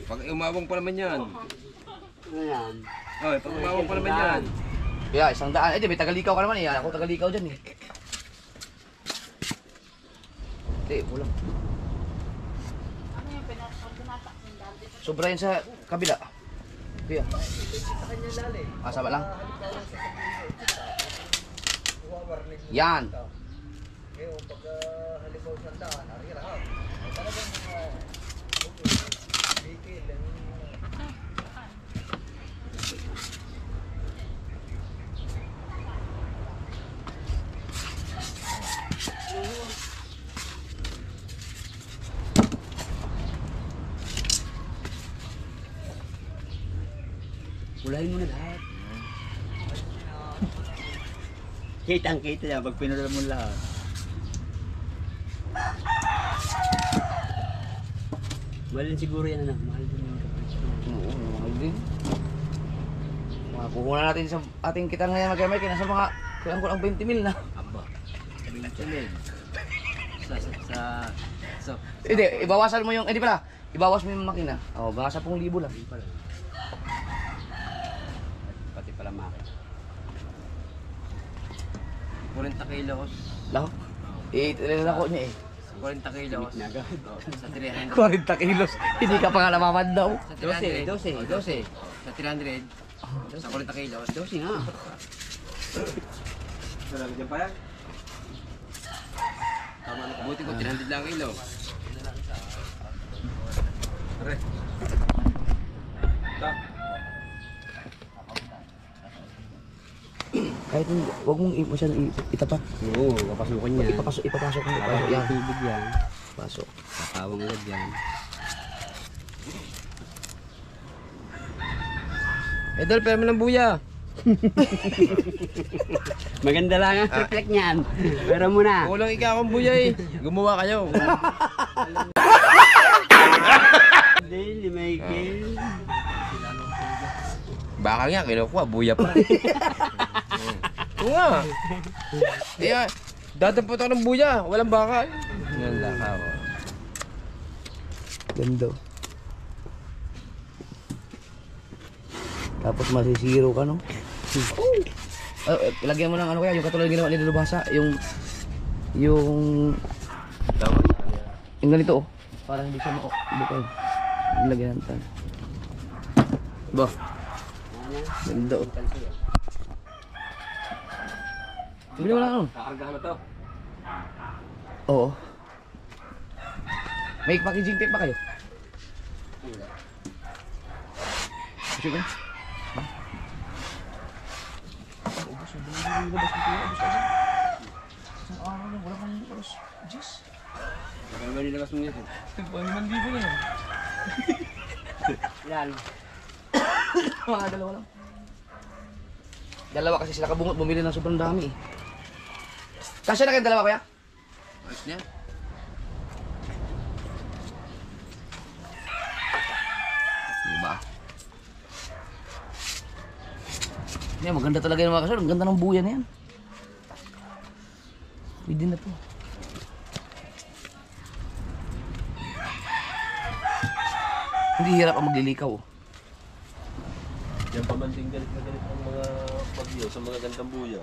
Pag umawang pa naman yan. Ano yan? Oy, pag umawang pa naman yan. Kaya, 100. Eh, di, may tagalikaw ka naman eh. Ako tagalikaw dyan eh. Hindi, kulang. Sobra yan sa kabila. Kaya. Masama lang. Yan. Ngayon, pag halimbawa sandaan, arira ha. Talagang bikil. Ulahin mo na lahat. Kitang-kita yan pag pinula mo lahat. Mahal din siguro yan, ano? Mahal din yung kapalit. Oo, mahal din. Kukuha natin sa ating kita ngayon mag-MI, nasa mga kailangan ko lang 20 mil na. Aba. 20 mil. Sa Hindi, ibawasan mo yung, hindi pala, ibawas mo yung makina. Oo, baka 10,000 lang. Hindi pala. Pati pala makina. 40 kilos. Lang? Ilan ako niya eh. 40 kilos. Na agad. Oh, sa 300. 40 kilos. Hindi ka pa nga namamad daw. Sa 300. 12. Sa 300. Sa 40 kilos. 12 nga. Marami dyan pa yan. Buti ko 300 lang kilo. Are. Ta. Kahit hindi, huwag mong masyadong itapat. Oo, papasukin niya. Ipapasok mo. Tapos Ipasok yan. yung tubig yan. Pasok. Tatawang agad yan. Idol, pera mo ng buya. Maganda lang ang reflect niyan. Pero muna. Kulang ikaw ang buya eh. Gumawa kayo. Daily Michael. Baka nga, kinukuha, buya pa. Oo nga. Kaya, dadampot ako ng buya. Walang baka. Yan lang ako. Ganda. Tapos masisiro ka, no? Lagyan mo ng ano kaya, yung katulad ginawa ni Lulubasa, yung ganito, oh. Parang hindi siya bukay. Yung lagyan ng tan. Ba? Ganda, oh. Bili mo lang, ano? Kakargahan na to. Oo. May packaging tape ba kayo? Sige. Maganda ba nilabas mo yan? Yan. Mga dalawa lang. Dalawa kasi sila kabungot, bumili ng sobrang dami eh. Kasya na kayong dalawa kuya? Ayos niya. Diba? Yan, maganda talaga yung mga kasya. Ang ganda ng buya na yan. Pwede na to. Hindi hirap ang maglilikaw. Oh. Yan pa man din galit na galit ang mga bagyo sa mga gandang buya.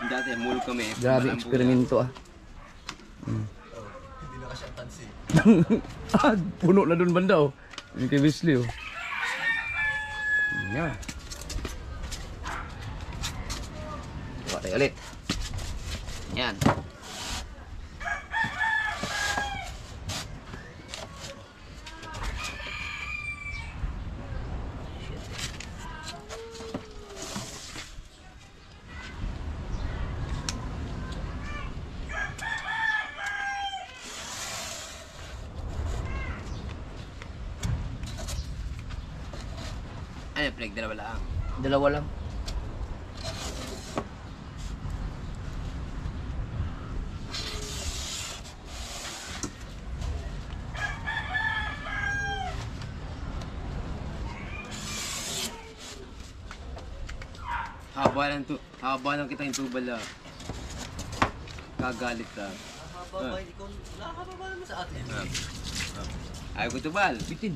Dati, mall kami. Grabe Walang eksperimento ah. Hindi na kasi ang tansi. Puno na dun banda oh. Yung kay Wesley oh. Yan. Diba tayo ulit. Yan. Ano, Flag? Dalawa lang. Dalawa lang. Haba lang kita yung tubal ah. Gagalit ka. Nakakababa naman sa atin. Ayaw ko tubal. Bitin.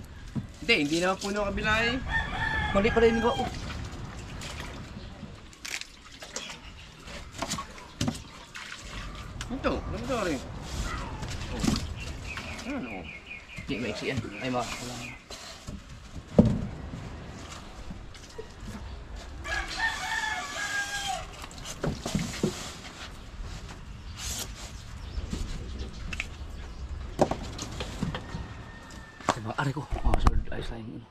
Hindi naman puno kabila eh. Mali pala yung ko. Ito, rin. Ano? Hindi, maiksi yan. Ay, wala. Diba, ari ko. So, ayos lang yun.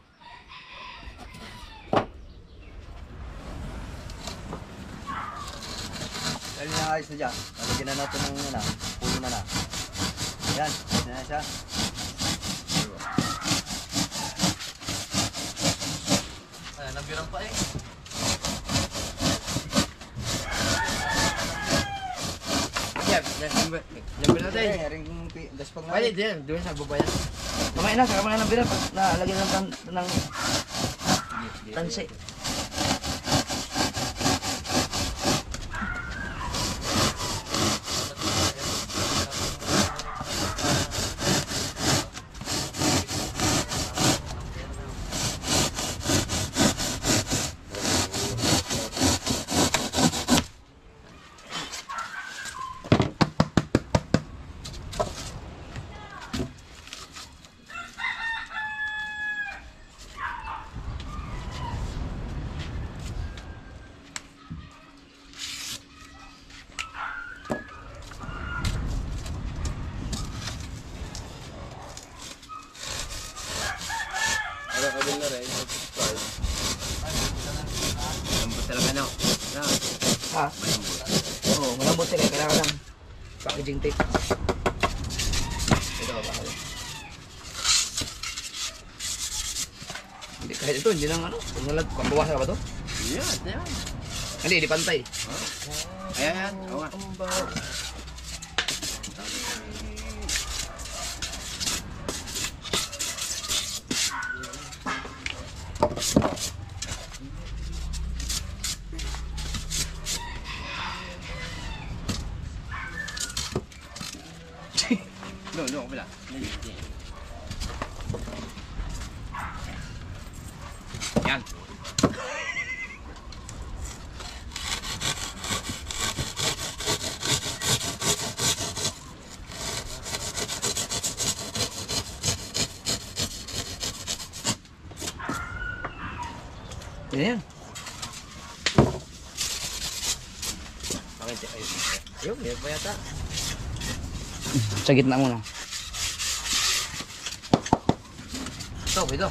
Dahil ayos na dyan. Lalagyan na natin ng puno na na. Yan, ayos na siya. Nabiran pa eh. Yeah, number na tayo. Gaspang Pwede din, doon sa babayan. Mamaya na, saka mga nabira. Nalagyan ng tansi. Ano ka din na rin? Subscribe. Lambot talaga no. Na. Ha? Oo, malambot sila. Kailangan ng packaging tape. Ito ba? Hindi, kahit ito, hindi lang ano. Kung bawasan ka ba ito? Yan. Hindi, di pantay. Ayan. Oo nga. No, kabila. Yan. Yan. Ayun, meron pa yata. Sa gitna muna. Ito.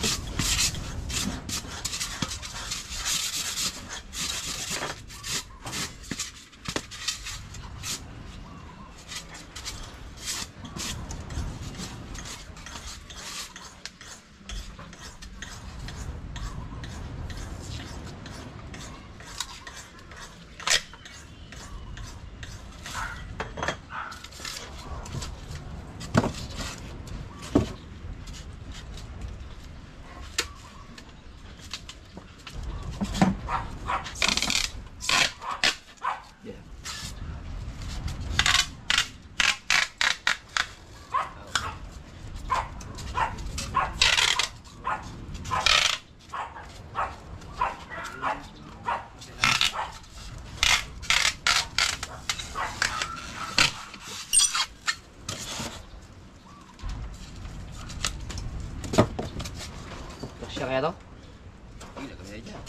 Siya kaya to? Hindi, lagay dyan.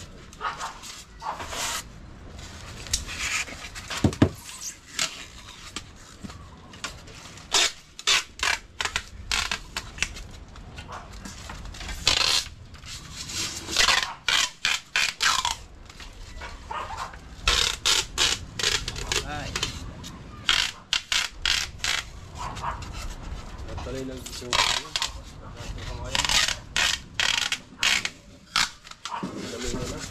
Ay. Talay lang gusto. Talay na lang.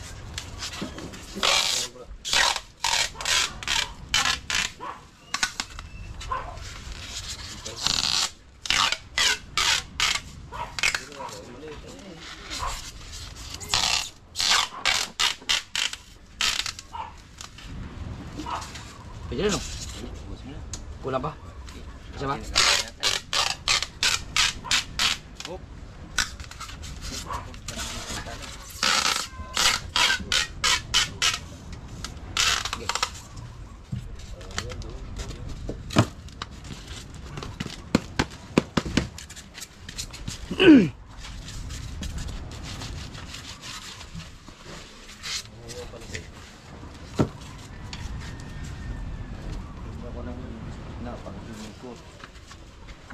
Pwede rin, no? Kulang pa? Isa ba?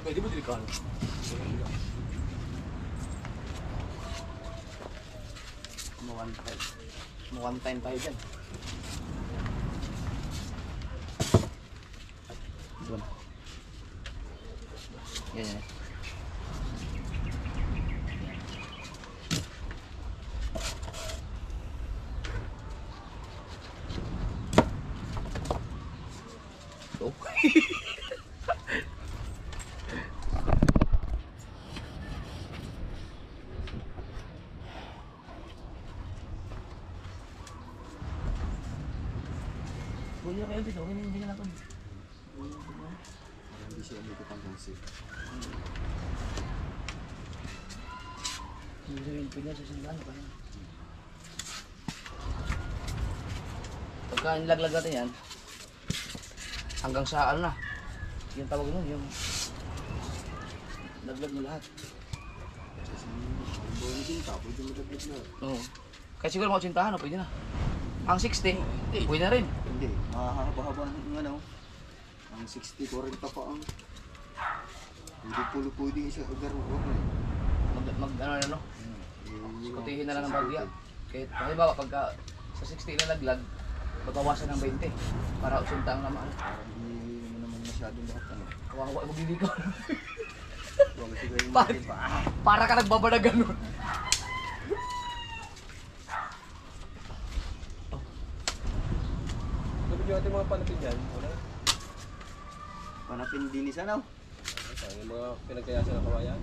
Pwede mo delikado. One time tayo dyan. Doon. Yan. Kuya kayo dito, hindi na natin. Hindi siya umikot ang kasi. Hindi siya yung pinya sa simbahan pa rin. Pagka nilaglag natin yan, hanggang sa ano na, yung tawag nun, yung laglag mo lahat. Kasi ang buhay ni Sinta, pwede magaglit na. Oo. Kaya siguro mga tsintahan, pwede na. Ang 60, pwede na rin. Hindi, mahahaba-haba ng ano. Ang 60, 40 pa ang... Hindi pwede isa agar mo. Ano, skutihin na lang ng bagya. Kahit, halimbawa, pagka sa 60 na laglag, babawasan ng 20 para 80 ang naman. Parang hindi mo naman masyadong lahat ano. Kawawa, magliligaw. Huwag siguro yung Pa- natin pa. Para ka nagbabada ganun. Sabi nyo ating mga panapin yan. Wala. Panapin din isa na. Yung mga pinagkayasan ng kawayan.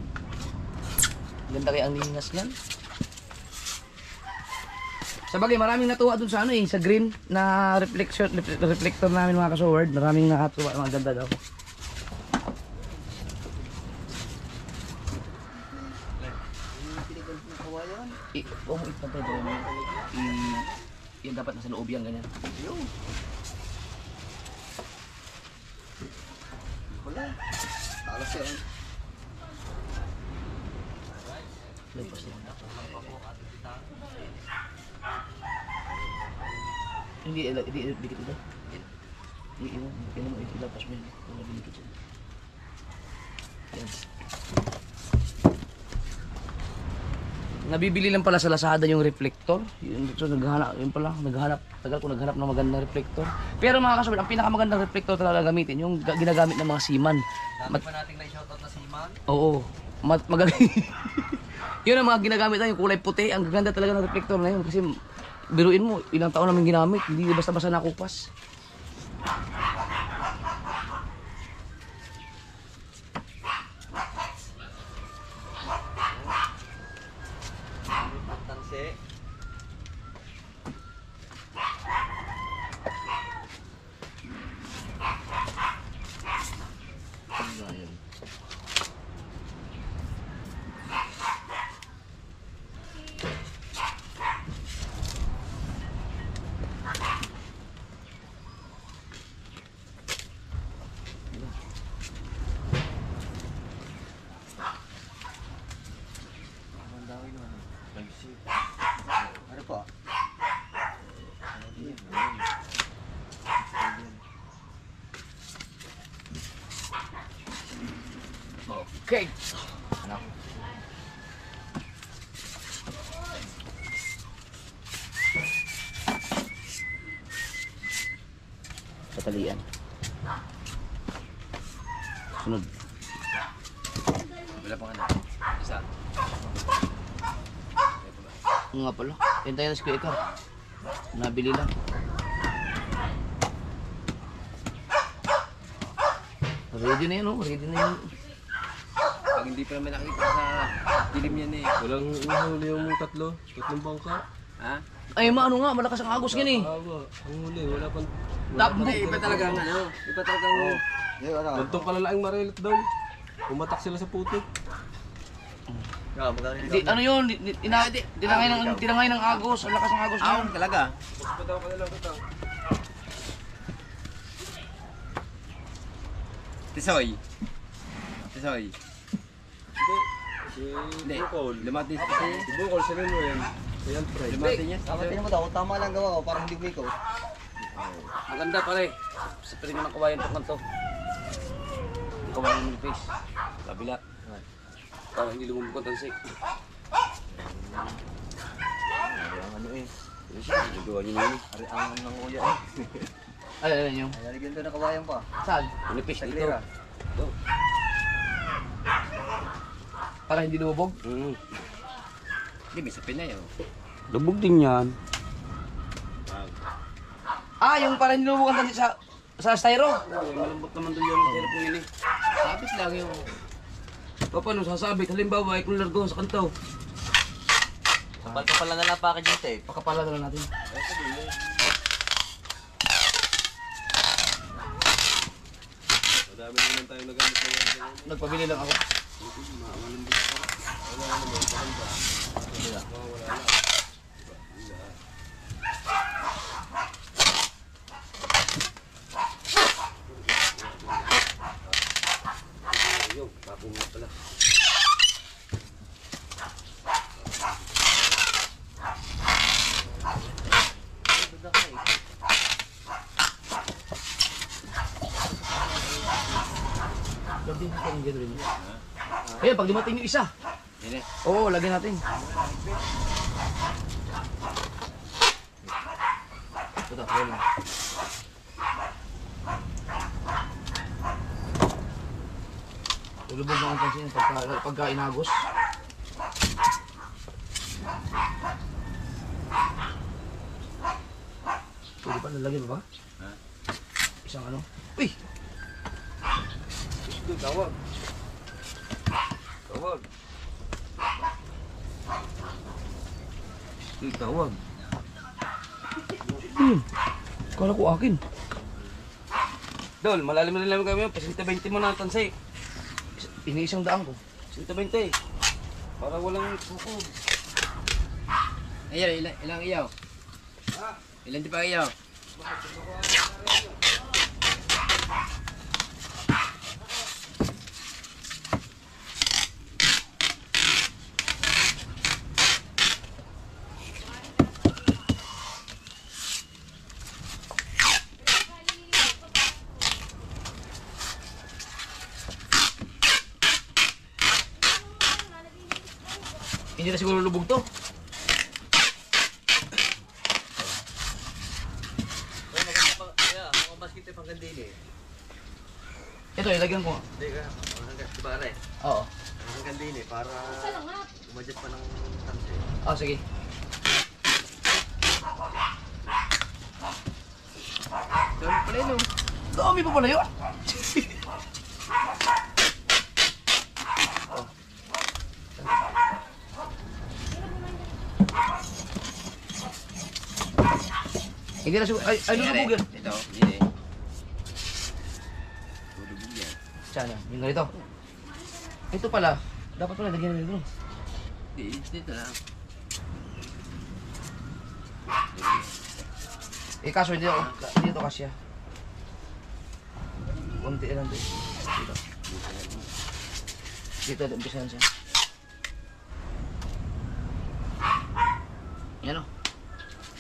Ganda kaya ang lingas niyan. Sabagay, maraming natuwa dun sa ano eh, sa green na reflector namin mga kasoward. Maraming nakatuwa, mga ganda daw. Yung pinigal ng kawayan. Ipantay daw mo. Yan dapat nasa loob yan, ganyan. Yun. Wala. Talas yan. Lagpas lang. Hindi, dikit ito. Hindi mo ilapos mo yun. Kung dikit siya. Yan. Nabibili lang pala sa Lazada yung reflector. Yun, so naghahanap, yun pala, tagal ko naghanap ng magandang reflector. Pero mga kasabal, ang pinakamagandang reflector talaga gamitin, yung ginagamit ng mga seaman. Dami pa nating na-shoutout na si Man. Oo. Magaling. Yun ang mga ginagamit na yung kulay puti. Ang gaganda talaga ng reflector na yun. Kasi biruin mo, ilang taon namin ginamit. Hindi basta-basta nakupas. Tanse. Ano po? Okay. Ano? Patalian. Sunod. Wala pang ano. Isa. Oo nga pala. Hintayin na si Kuya Ikaw. Nabili lang. Ready na yan, oh. Ready na yun. Pag hindi pa naman nakikita sa dilim yan eh. Walang uhuli yung tatlong bangka. Ha? Ay, ano nga. Malakas ang agos yan eh. Haba. Ang huli, wala pang... Hindi, iba talaga ang ano. Iba talaga ang... Yung ano? Gantong kalalaking marilit daw. Pumatak sila sa putik. Di, ano yun? Tinangay ng agos. Ang lakas ng agos na yun. talaga. Pataw ka na lang ito. Tisoy. Tisoy. Si Hindi. Bukol. Lumati si Si Bukol, si Manuel. Si Alfred. Lumati niya. Tama tingnan mo daw, tama lang gawa ko, parang hindi ko. Maganda pare. Sa piling ng kawayan to kanto. Yung kawayan ng face. Kabila. Para hindi lumubog ang tansik. Ang ano eh. Nagawa niyo na yun. Ari ang nanguya eh. Ay, yun yung. Naligyan doon na kawayan pa. Saan? Nipis Sa dito. klira. Ito. Para hindi lumubog? Hindi, may sapin na yun. Lubog din yan. Ah, yung para hindi lumubog ang tansik sa... Sa styro? Malambot naman doon yung tira pong ini. Sabit lang yung... Paano sasabit? Halimbawa, ay kung largo sa kanto. Kapal-kapal na lang packaging tape. Pakapala na lang natin. Madami naman tayo nagamit na yan. Nagpabili lang ako. Ayun, tapong nga pala. Lagyan natin yung gano'n rin. Ayun, pag dumating yung isa. Ini. Oo, lagyan natin. Ito, ayun lang. Lulubog na ang pansin pagka inagos. Pwede pa nalagyan ba? Isang ano? Uy! Tawag. Tawag. Tawag. Kala ko akin. Dol, malalim na lang kami. Pasinta 20 mo na ang tansay. Iniisang daan ko. Pasinta 20. Para walang suko. Ayan, ilang iyaw? Ilan di pa iyaw? Hindi na siguro lubog to. Ito, ilagyan ko. Hindi ka, diba rin? Oo. Hanggang din eh, para umadjust pa ng tansi. Oh, sige. Dami pala yun, oh. Dami pa pala yun. Hindi na siguro. Ay, lulubog yan. Ito, ini. Lulubog yan. Saan yan? Yung ganito. Ito pala. Dapat pala lagyan na dito. Dito lang. Eh kaso hindi ako. Hindi ito kasya. Kunti lang dito. Dito. Dito, umpisahan siya. Yan o.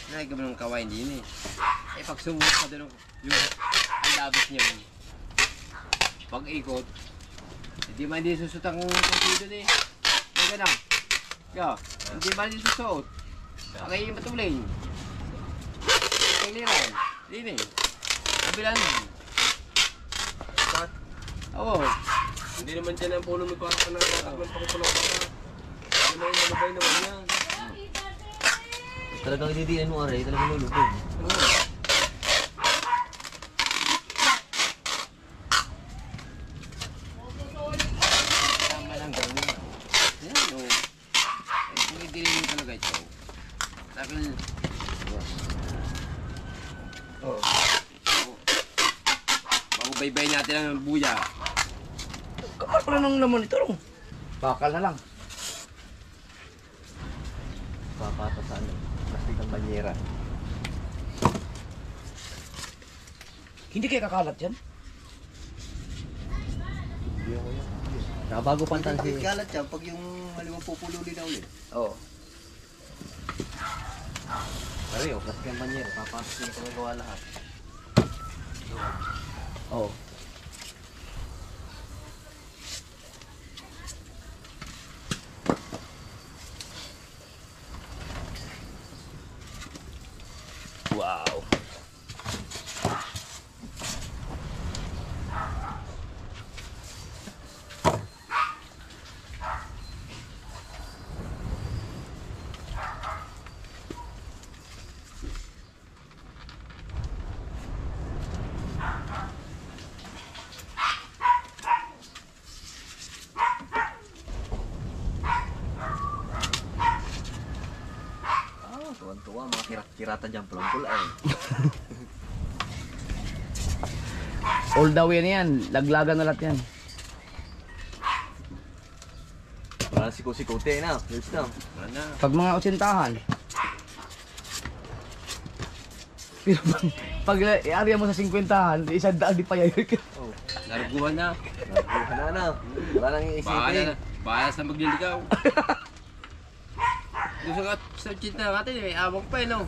Nakikita mo ng kawain din eh. Eh pag sumunod ka doon yung ang labis niya. Pag ikot, hindi man din susot ang kunti doon eh. Kaya ganun. Yo, hindi man din susot. Ang ay matulin. Ang liran. Hindi eh. Kabilan. Oo. Hindi naman dyan ang puno mo para ka nakatakman pa ko pala ka. Hindi naman yung malabay naman yan. Talagang ididiin mo aray, talagang lulubog. Tama lang gawin. Yan o. Kung i-delay talaga ito. Tapos, Oo. bago-baybay natin ang buya. Kapal pala ng laman ito. No? Bakal na lang. Papata sa ano, plastic ng banyera. Hindi kaya kakalat yan? Nakabago pa ang tansi. Kalat siya pag yung halimang pupululi na ulit. Oo. Pare, plastic ng banyera, papata sa ito magawa lahat. Oo. Wow. mga kirata dyan, pulang-pula eh. All the way na yan. Laglagan na lahat yan. Wala siko-sikote na. Here's na. Wala na. Pag mga 80-han. Pero pag i-area mo sa 50-han, 100 di pa yayag ka. Oh, Naruguhan na. wala na. Wala nang Bahala iisipin. na. Bahala sa magliligaw. Doon sa chinta natin, may awak pa eh, no?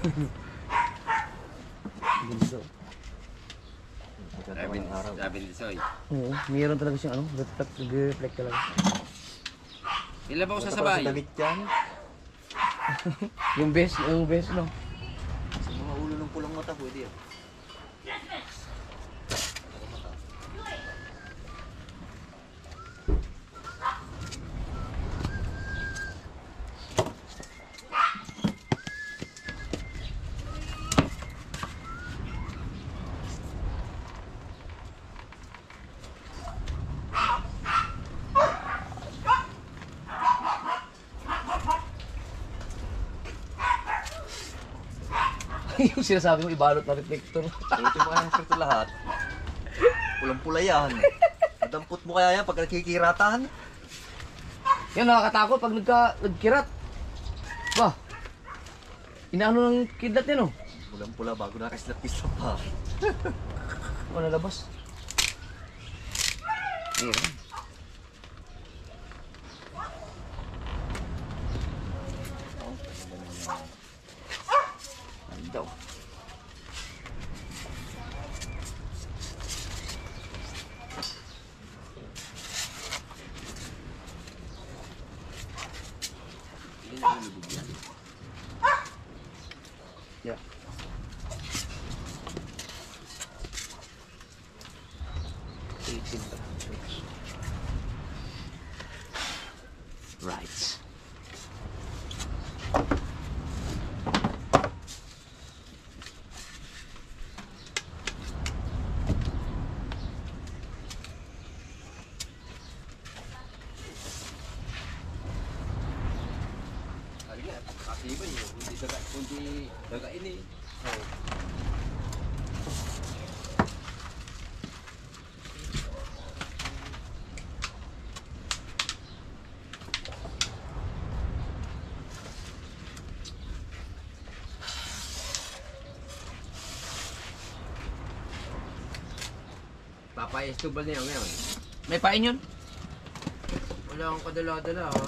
Sabi ni Soy. Oo, mayroon talaga siyang ano, reflect talaga. Ilan ba ako Sa sasabay? damit yan. Yung best, no? Sa mga ulo ng pulang mata, pwede yan. Yung sinasabi mo, ibalot na reflector. Suotin mo kaya ng ito lahat. Pulang-pula yan. Madampot mo kaya yan pag nakikiratahan. Yan, nakakatakot pag nagkirat. Ba, inaano ng kidlat yan, oh. Pulang-pula bago nakaslap-kislap pa. Ano nalabas? Ayan. Ay, daw. Yeah. Right. Sabi nga, kakasibay eh. Kundi dagain eh. Papay-estubal niya ngayon. May pain yun? Wala akong kadala-dala ha.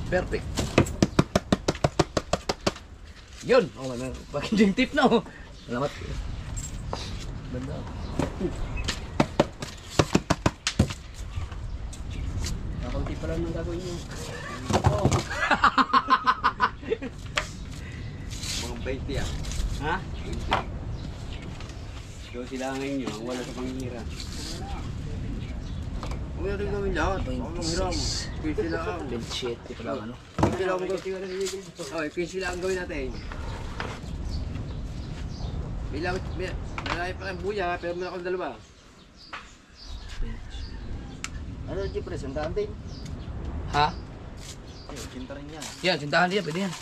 Perfect. Yun! Oh, may packaging tip na, oh. Salamat. Ganda. Kakunti pa lang ng gagawin niyo. Mga 20 ah. Ha? 20. So sila ngayon nyo, ang wala sa panghihira. Huwag natin gawin lahat. Ang hiram. 15 lang. 27 pa lang, ano? 15 lang ang gawin. Okay, 15 lang ang gawin natin. Malaki pa lang buya, pero meron akong dalawa. Ano yung pres? Ang daan din. Ha? Kinta rin yan. Yan, sintahan diyan, pwede yan.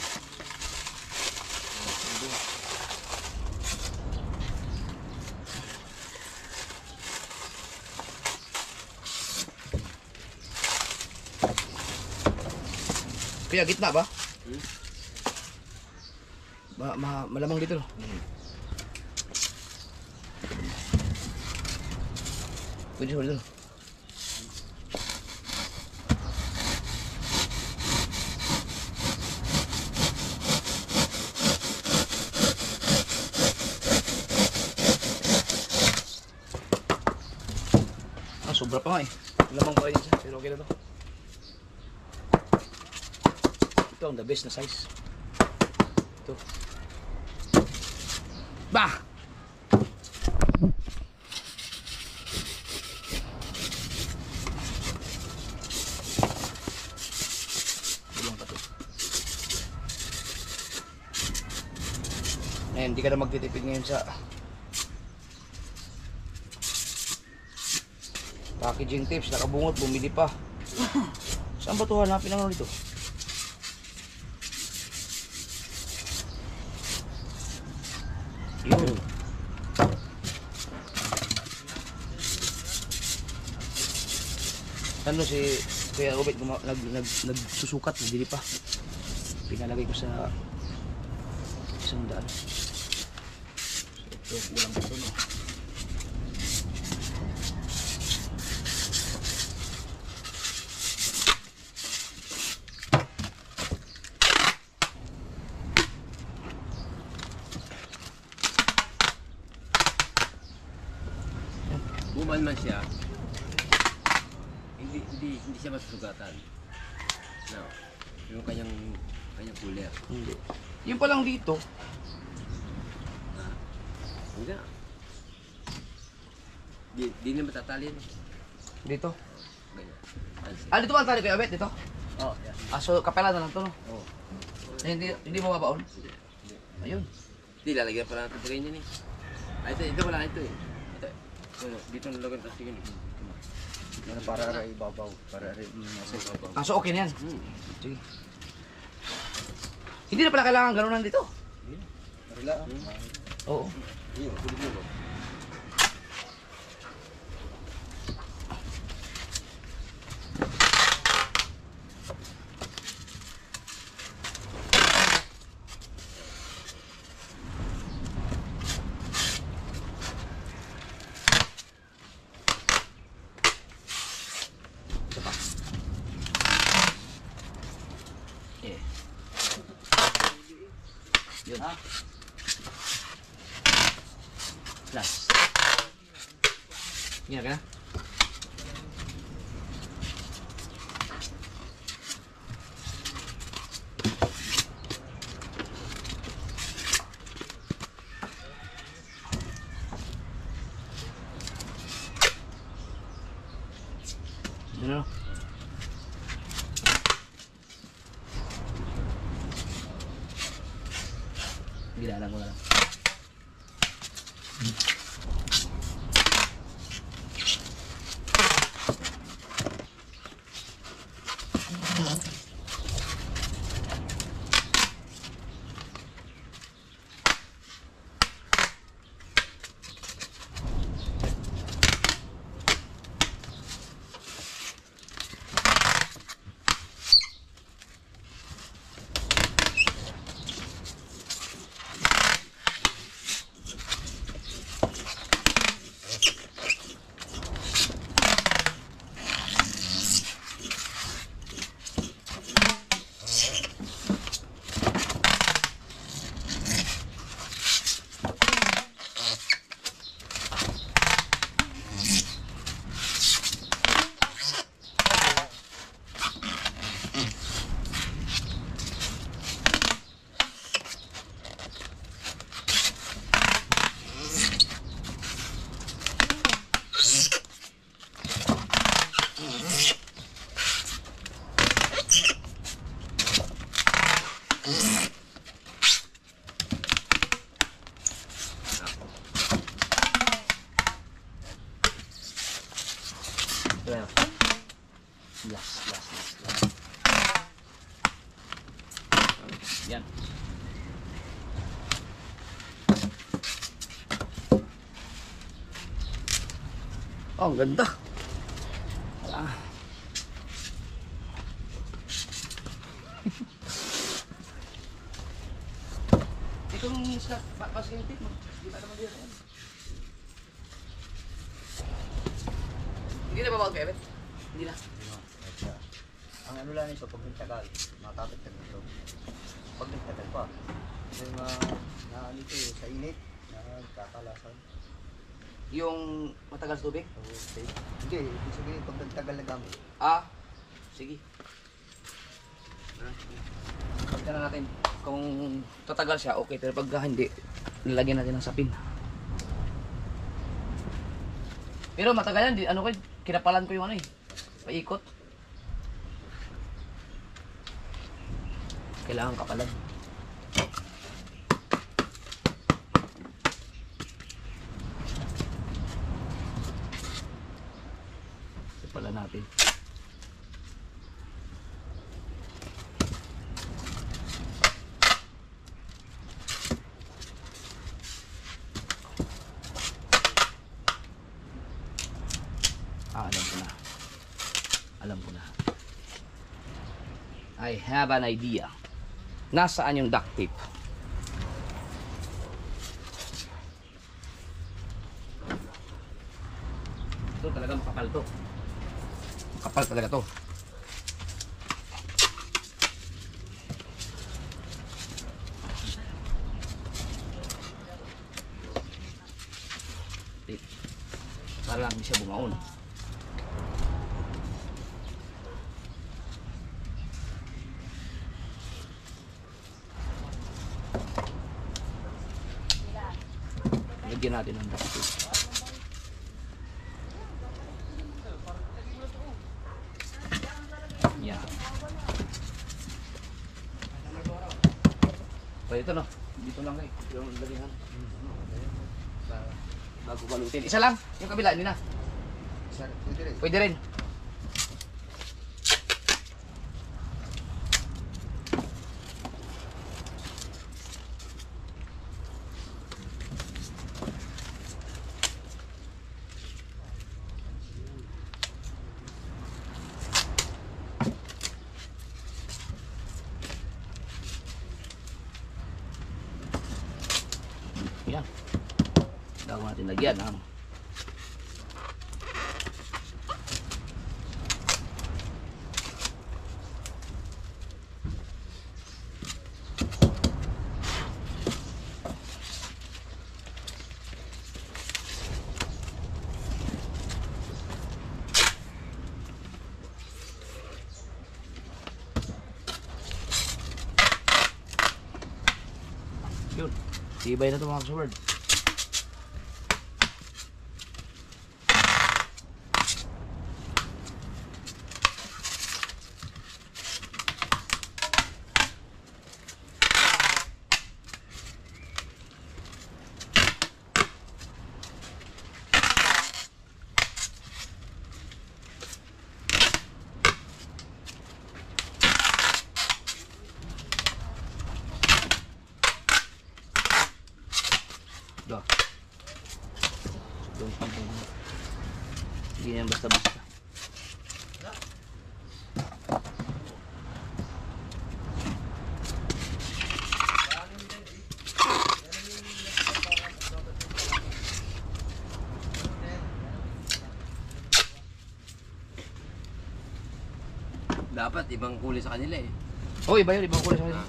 Kaya gitna ba? Malamang dito. Pwede dito. Sobra pa nga eh. Lamang pa rin siya, pero okay na to. Ito ang the best na size. Ito. Bah! Ilang pa to. Ngayon, hindi ka na magtitipid ngayon sa packaging tips, nakabungot, bumili pa. Saan ba ito hanapin ang ano dito? Yun. Ano si Kuya Robert nagsusukat, nagbili pa. Pinalagay ko sa isang daan. So ito, kulang pa ito, no? Buman man siya, hindi siya masusugatan. No. Yung kanyang cooler. Hindi. Yung pa lang dito, Hindi. Di na matatalin. dito. Ganyan. Dito ba ang tali Kuya Robert? Dito? Oh, yeah. So kapela na lang to, no? Oh. Hindi mo mabaon? Ayun. Di lalagyan pa lang ito ganyan niya eh. Ito wala ito eh. Ito, dito nalagan tapos sige. Para aray ibabaw. Para aray nasa ibabaw. So okay na yan. Sige. Hindi na pala kailangan ganunan dito. Marila. Oo. Iyo, kulit mo. Yeah. Yun. Last. Yan ka na? Ano? Gilalang ko na lang. Well, last. Yan. Oh, ang ganda. Itong basket mo, di ba naman yan? ba bawal kayo? Hindi na. Ang ano lang ito, pag nagtagal, makakapagtag ito. Pag nagtagal pa, yung naalito sa init, nakakalasan. Yung matagal sa tubig? Okay. Hindi, ibig sabihin pag nagtagal na gamit. Ah, sige. Pagka na natin kung tatagal siya, okay. Pero pagka hindi, lalagyan natin ng sapin. Pero matagal yan, ano ko, kinapalan ko yung ano eh. Paikot. Kailangan kapalan. Kapalan natin. Alam ko na. Alam ko na. I have an idea. Nasaan yung duct tape? Ito talaga makapal to. Makapal talaga to. Tape. Para lang hindi siya bumaon. Lagyan natin ng duct tape. Yan. So ito no, dito lang kayo. Yung lagyan. Bago balutin. Isa lang, yung kabila, hindi na. Pwede rin. Pwede rin. Yan. Bago natin lagyan ang yun. Tibay na ito mga kasubard. Ito. Hindi yan basta-basta. Dapat ibang kulay sa kanila eh. Oh, iba yun. Ibang kulay sa kanila.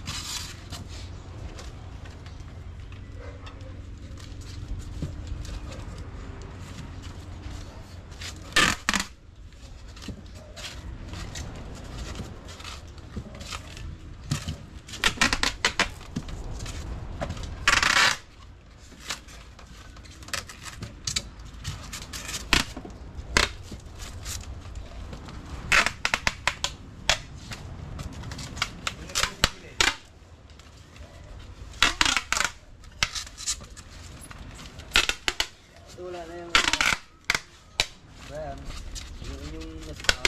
Wala na yung... Bayan. Yung nasa...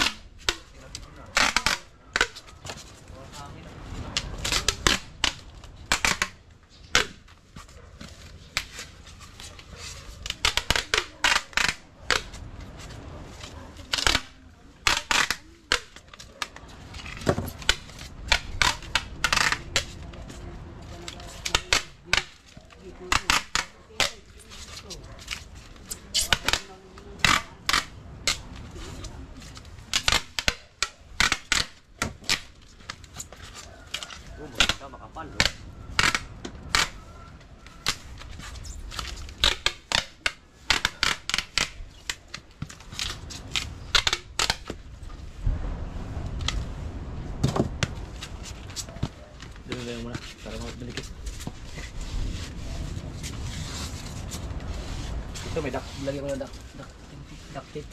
Lagyan mo na para mabilikit. Ito may lagyan ko na duct tape.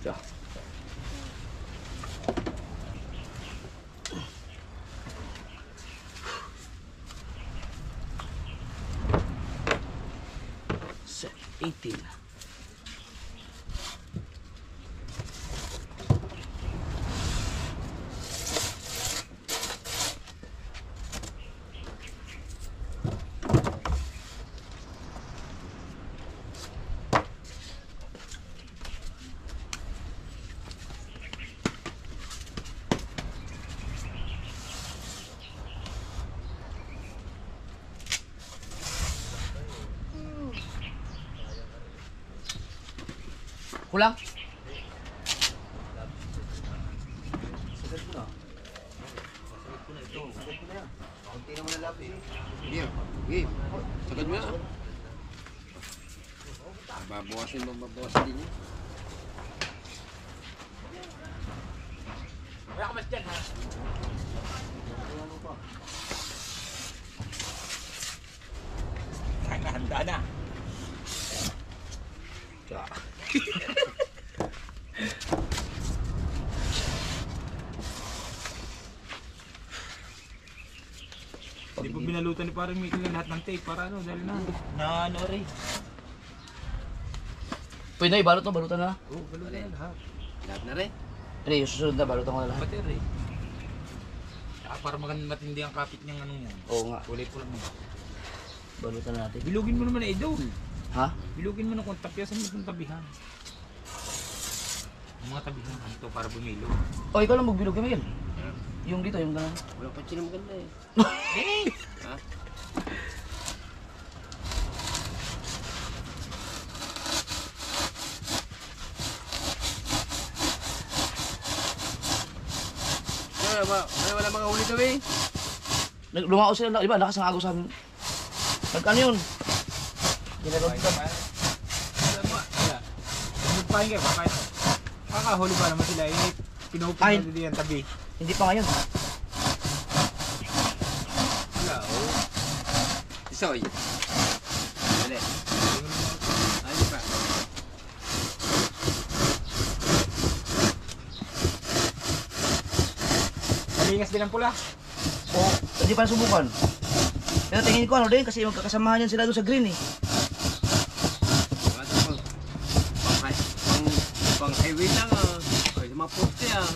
Yeah. Set 18. Kulang? Sagad ko na. Sagad ko na ito. Sagad ko na yan. Kaunti naman na lapis eh. Here. Okay. Sagad mo na. Babawasin din yun. Wala ka mas dyan, ha? Ano pa? Handa na. Yeah. Hindi pa binalutan ni parang Michael na lahat ng tape para ano, dahil na ano rin. Pwede na ibalot no, balutan na. Oo, balutan na lahat. Lahat na rin. Hindi, yung susunod na balutan ko na lahat. Battery. Saka para matindi ang kapit niyang ano yan. Oo nga, Kulay po lang mo. balutan na natin. Bilugin mo naman na idol. Ha? Bilugin mo na kung tapyasan mo itong tabihan. Ang mga tabihan ito para bumilo. O, ikaw lang magbilog kami yan. Yung dito, yung ganun. Wala pa siya maganda eh. Ha? Wala mga huli daw eh. Lumao sila, di ba? Lakas ng agaw sa amin. Ano yun? Ginalog ka. Wala. Magpahin kayo, magpahin kayo. Kakahuli pa naman sila. Pinupunan nila yung tabi. Hindi pa ngayon. Wala, oh. Isoy. Dali. Ayun pa. Malingas din ang pula. Oo, hindi pa nasubukan. Pero tingin ko ano din, kasi magkakasamahan yan sila doon sa green eh. Pang highway lang ah. Ay, mga poste ah.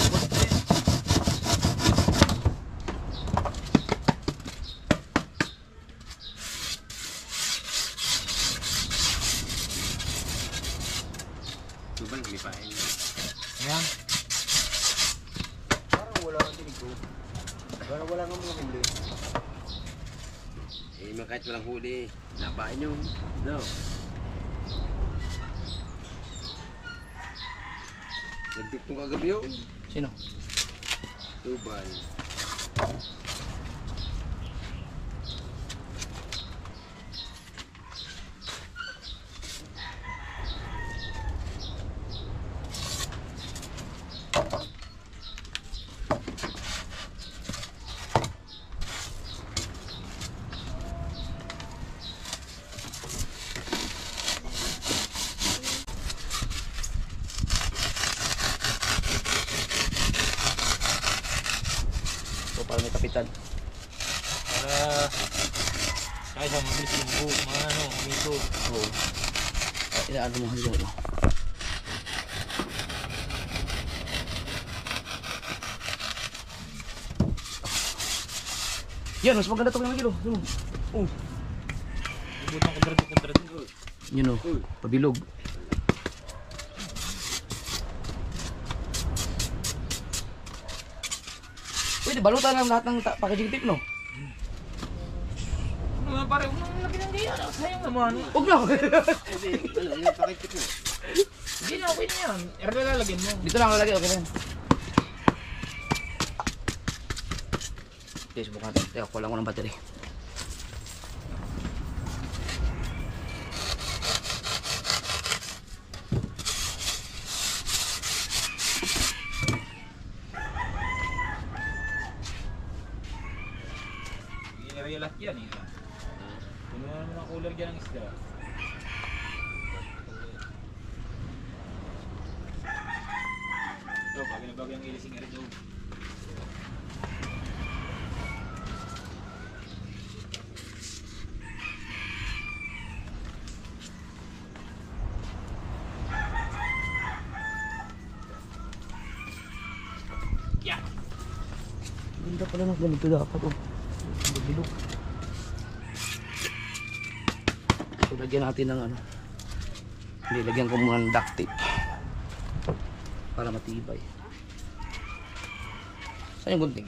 Poste. Tubal, lipain. Ayan. Parang wala kang tinig ko. Parang wala kang mga huli. Eh, kahit walang huli, napain yung, no. Nagtiktong kagabi yun. Sino? Tubal. So, para may kapitan. Para kahit sa mabilis yung buhok, mga ano, umito. Oo. Inaano mo hanggang ito. Yan, mas maganda ito kaya kilo. Ibutang kontra din. Yun o, pabilog. Pwede, balutan lang lahat ng packaging tape, no? Ano nga pare, unang laki ng diyan. Sayang naman. Huwag na! Hindi, yung pakikip mo. Hindi na, okay na yan. Erdo lalagyan mo. Dito lang lalagay, okay na yan. Okay, subukan natin. Teka, kulang ko ng battery. Kalat yan eh. Puno na naman ang cooler dyan ng isda. Ito, bagay na bagay ang ilising nga rin doon. Yeah! Ganda pala ng ganito dapat oh. Bilog. So lagyan natin ng ano. Hindi, lagyan ko muna ng duct tape. Para matibay. Saan yung gunting?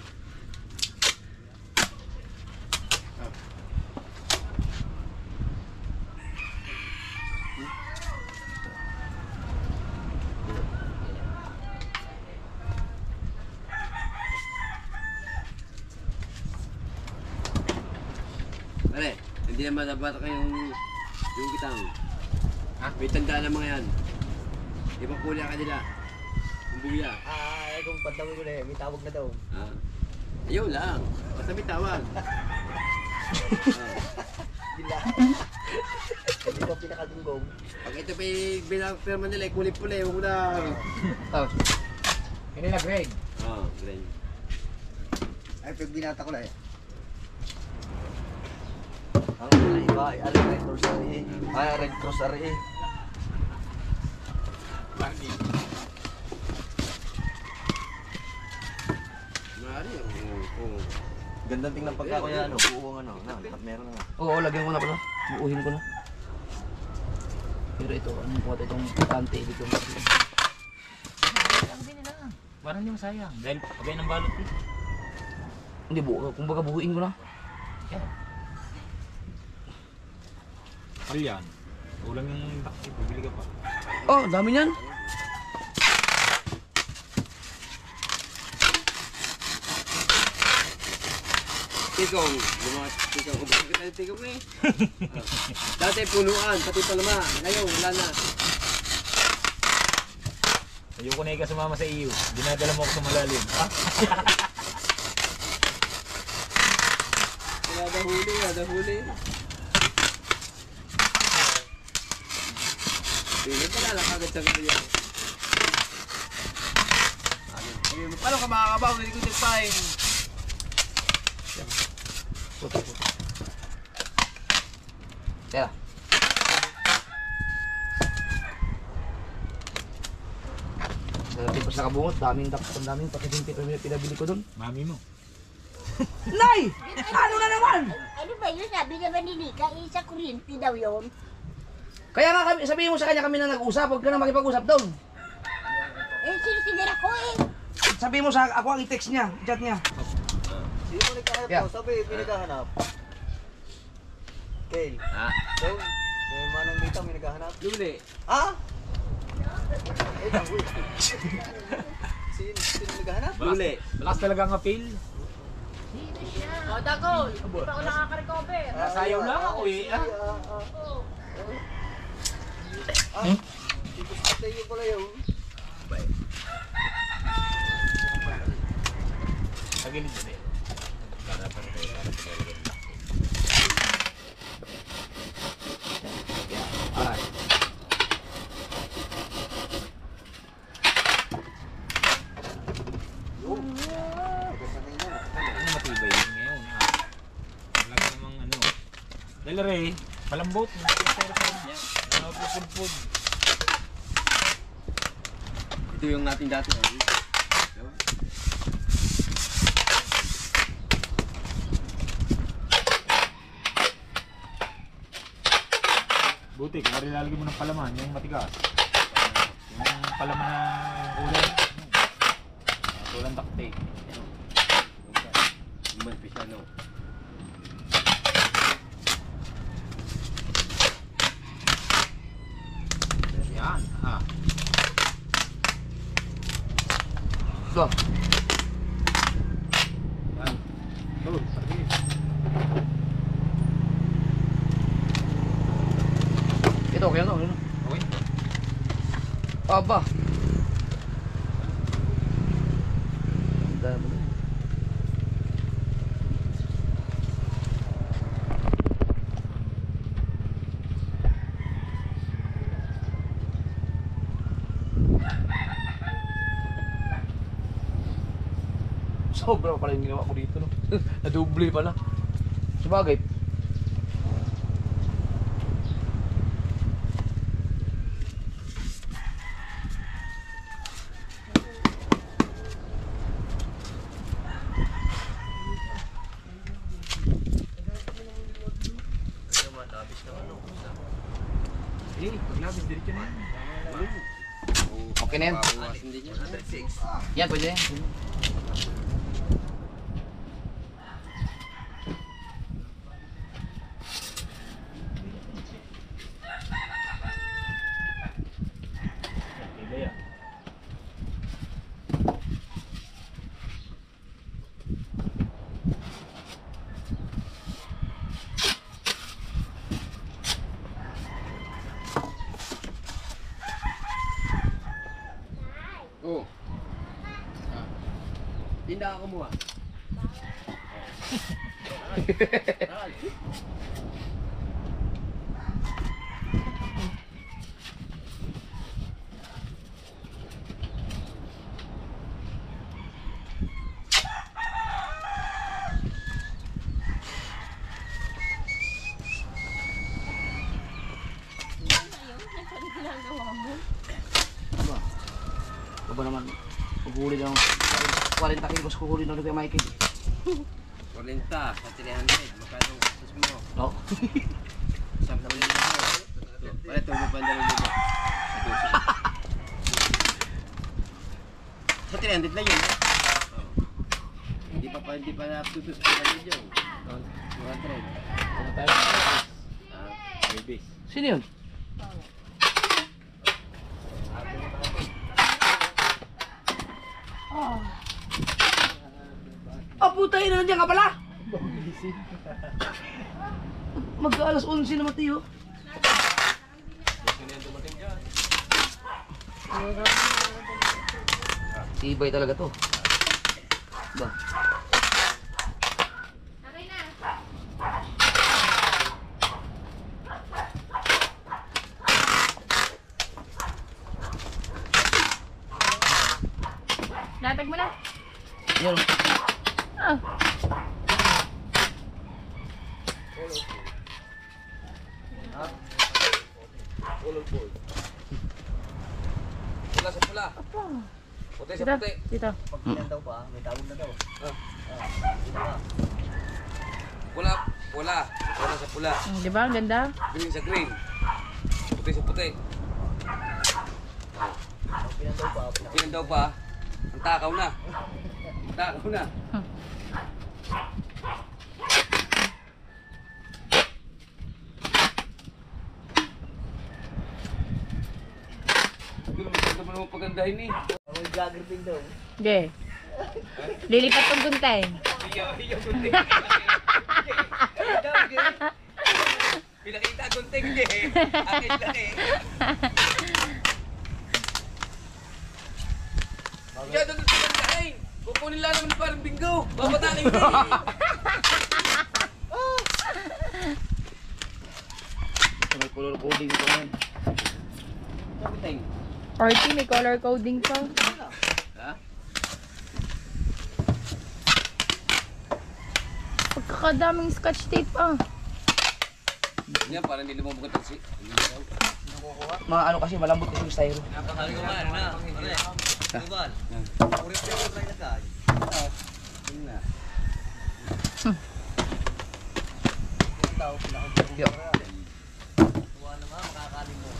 Pare, hindi naman nabata kayong yung kitang. Ha? May tandaan ng mga yan. Ibang kulya ka nila. Ang buya. Ay, kung pantawin ko na may tawag na daw. Ha? Ayaw lang. Basta may tawag. Bila. Hindi ko pinakadunggong. Pag ito pa yung binapirma nila, kulit-puli. Huwag mo na. Tapos, Hindi na Greg. Oo, ganyan. Ay, pag binata ko na eh. Ang iba ay Red Cross RE. Ay, Red Cross RE. Maaari. Oo. Gandang tingnan pagka kaya ano, buong ano, meron na nga. oo, lagyan ko na pala. Buuhin ko na. Pero ito, anong kuha itong putante dito. Ang din nila. Parang hindi masayang. Dahil pagay ng balot eh. Hindi, kumbaga buuin ko na. Yan. Mahal yan. Ulang yung takip. Bibili ka pa. Oh, dami niyan. Tigong. Lumat. Tigong. Bakit kita yung tigong eh? Dati punuan. Pati palama. Ngayon, wala na. Ayoko na ika sumama sa iyo. Dinadala mo ako sa malalim. Ha? Wala na huli. Hindi pa lalakagad sa gabi yan. Paano ka makakabaw? Hindi ko nagpain. Puto. Kaya. Tipos na kabungot, daming pakitinti pa pinabili ko doon. Mami mo. Nay! Ano na naman? Ano ba yun? Sabi naman ni Nika, isa kuryente daw yun. Kaya nga kami, sabihin mo sa kanya kami na nag-usap, huwag ka na makipag-usap doon. Eh, sinisinira ko eh. Sabihin mo sa ako ang i-text niya, chat niya. Sino mo nagkahanap Yeah. ko? Sabi, may nagkahanap. Kale. Ha? Daw, may manang dito, may nagkahanap. Luli. Ah? Eh, tangoy. Sino nagkahanap? Luli. Malakas talaga ang appeal. O, Dagol. Hindi pa ako nakaka-recover. Nasayaw lang ako eh. Tipos patay yung pala yun. Tagilid din eh. Karapan kayo. Alright. Ano matibay yun ngayon ha? Talaga namang ano. Dahil Ray, malambot. Pupud-pud. Ito yung natin dati. Buti, kung lalagyan mo ng palaman, yung matigas. Yung palaman na ulan. Ulan takte. Manpis ano. Yan. Ha. So, Yan. Oh, sige. ito okay ano? Okay. Aba. Ang dami. Sobra pala yung ginawa ko dito, no? Nadoble pala. Sabagay. Eh, paglabis, diretso na yan. Okay na yan. Babawasan din yan. Yan, pwede yan. Tila yan. Oo. Tinda ka mo ah. Ito ba naman? Paghuli lang. 40 kilos kuhuli na kay Mikey. 40 sa 300. Magkano sus mo? No? Isang naman yun mo. Pare, tubo pa na rin mo. Sa 300 na yun. Hindi pa na-tutus pa na yun. 200. Ano tayo? Babies. Sino yun? Ah, puta yun, nandiyan ka pala! Mag-alas 11 naman tiyo. Ibay talaga to. Ba? Latag mo na. Yan. Ah. Pula sa pula. Puti sa Dito. puti. Dito. Pag ilan daw pa, may tawag na daw. Dito pa. Pula, pula. Pula sa pula. Di ba? Ang ganda. Green sa green. Puti sa puti. Pag ilan daw pa, Pinan daw pa. Ang takaw na. Ang takaw na. Ito naman pagandahin eh. may vlogger din daw. Okay. Lilipat tong guntay. Pinakita gunting eh. Akin lang eh. Kaya doon sa pagandahin. Kukunin lang naman parang bingo. Babatakin ko eh. May color coding pa man. Kapiteng. RT, may color coding pa. Ha? Pagkakadaming scotch tape ah. Yan, parang hindi lumabog ang taksi. Mga ano kasi, malambot kasi yung styro. Napakali ko man, na. Tubal. Urit ko yung nilagay. Yun na. Daw, pinakagulong Yo. ko. Tuwa naman, makakalim mo.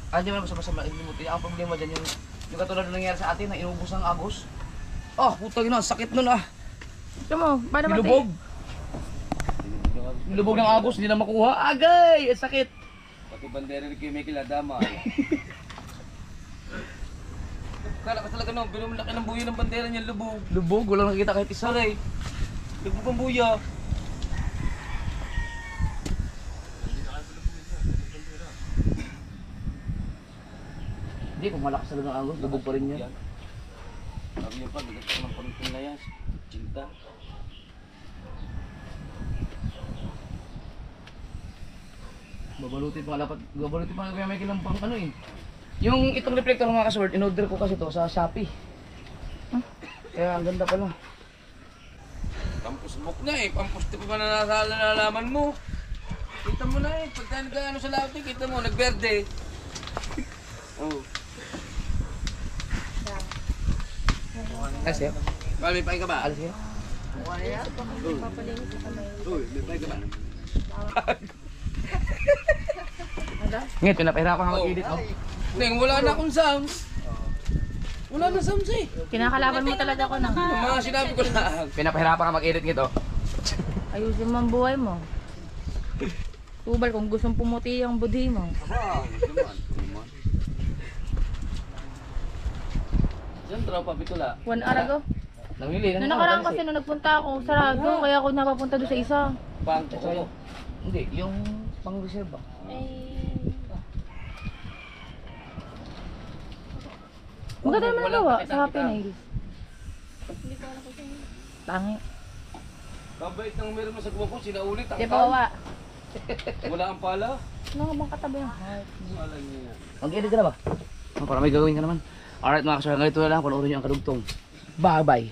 Ah, di mo naman masama ilimutin. Ang problema dyan yung katulad na nangyari sa atin na inubos ng agos. Ah, putang ina, sakit nun ah. Ito mo, paano ba Nilubog. Nilubog ng agos, hindi na makuha. Agay! Ang sakit. Pati bandera ni Kimikil Adama. Kala ka talaga no, binumlaki ng buyo ng bandera niya, lubog. Lubog? Walang nakikita kahit isa. Aray. Lubog ang buya. Hindi, kung malakas talaga ang agos, lubog pa rin yan. Sabi niya pa, bigat ka ng pangkin na yan. Cinta. Babalutin pa dapat. Babalutin pa kaya may kilang pang ano eh. Yung itong reflector mga kasword, in-order ko kasi to sa Shopee. Kaya ang ganda pala. Pampusbok na eh. Pampusti pa ba na nasa nalalaman mo? Kita mo na eh. Pag tayo nag-ano sa lahat eh, kita mo, nagberde. Oh. Alas kayo? May pahay ka ba? Alas kayo? Uy, may pahay ka ba? Ngayon, pinapahirapan ka mag-edit. Oh. Neng, wala na akong sounds. Wala na sounds eh. Kinakalaban mo talaga ako na. Yung mga sinabi ko lang. Pinapahirapan ka mag-edit ngito. Ayusin mo ang buhay mo. Tubal kung gustong pumuti ang budhi mo. Diyan, tropa, bitula. 1 hour ago. Namili. Noong nakaraan kasi nung nagpunta ako, sarado. Kaya ako napapunta doon sa isa. Pang, hindi, yung pang-reserve ba? Maganda naman ang gawa sa Happy Nails. Tangi. Kabait nang meron mo sa guwa ko, sinaulit. Di pa wawa. Wala ang pala. Ano bang katabi yung heart? Alam niya. Mag-edit ka na ba? Oh, para may gagawin ka naman. Alright mga kasama, ganito na lang. Panoorin nyo ang kadugtong. Bye-bye.